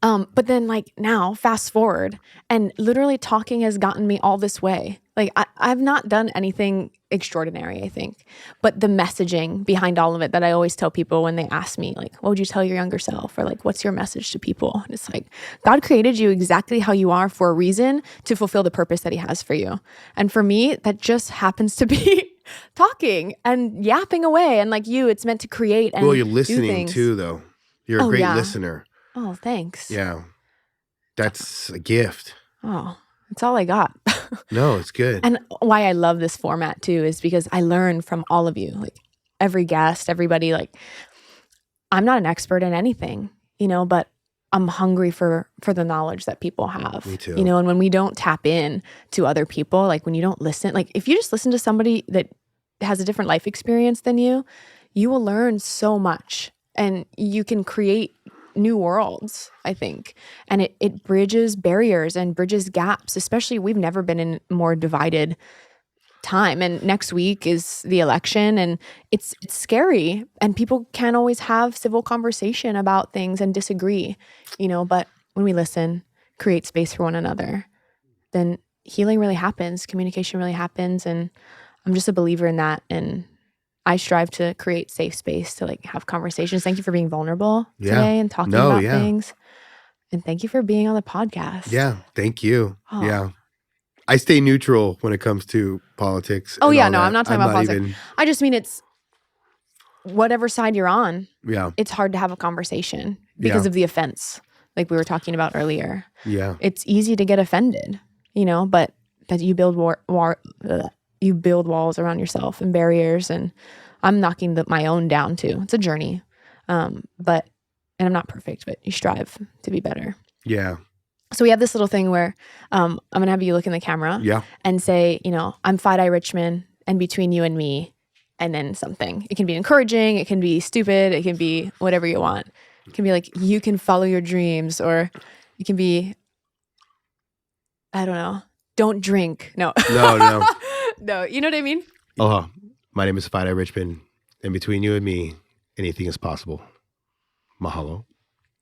But then like now fast forward, and literally talking has gotten me all this way. Like I've not done anything extraordinary, I think, but the messaging behind all of it that I always tell people when they ask me like, what would you tell your younger self? Or like, what's your message to people? And it's like, God created you exactly how you are for a reason, to fulfill the purpose that he has for you. And for me, that just happens to be talking and yapping away. And like you, it's meant to create and you're do listening things. too, though. You're a great listener. Oh, thanks. Yeah. That's a gift. Oh, that's all I got. No, it's good. And why I love this format too is because I learn from all of you, like every guest, everybody. Like I'm not an expert in anything, but I'm hungry for the knowledge that people have. Me too. And when we don't tap in to other people, like when you don't listen, like if you just listen to somebody that has a different life experience than you will learn so much, and you can create new worlds, I think. And it bridges barriers and bridges gaps, especially we've never been in a more divided time. And next week is the election, and it's scary, and people can't always have civil conversation about things and disagree, but when we listen, create space for one another, then healing really happens, communication really happens. And I'm just a believer in that. And I strive to create safe space to like have conversations. Thank you for being vulnerable today and talking about things. And thank you for being on the podcast. Yeah, thank you. Oh. Yeah. I stay neutral when it comes to politics. Oh, yeah, all no, that. I'm not talking about politics. I just mean it's whatever side you're on. Yeah. It's hard to have a conversation because of the offense, like we were talking about earlier. Yeah. It's easy to get offended, but that you build you build walls around yourself and barriers, and I'm knocking my own down too. It's a journey. And I'm not perfect, but you strive to be better. Yeah. So we have this little thing where I'm going to have you look in the camera and say, I'm Fairai Richmond, and between you and me, and then something. It can be encouraging, it can be stupid, it can be whatever you want. It can be like, you can follow your dreams, or it can be, I don't know, don't drink. No. No. No, you know what I mean? Oh, my name is Fairai Richmond, and between you and me, anything is possible. Mahalo.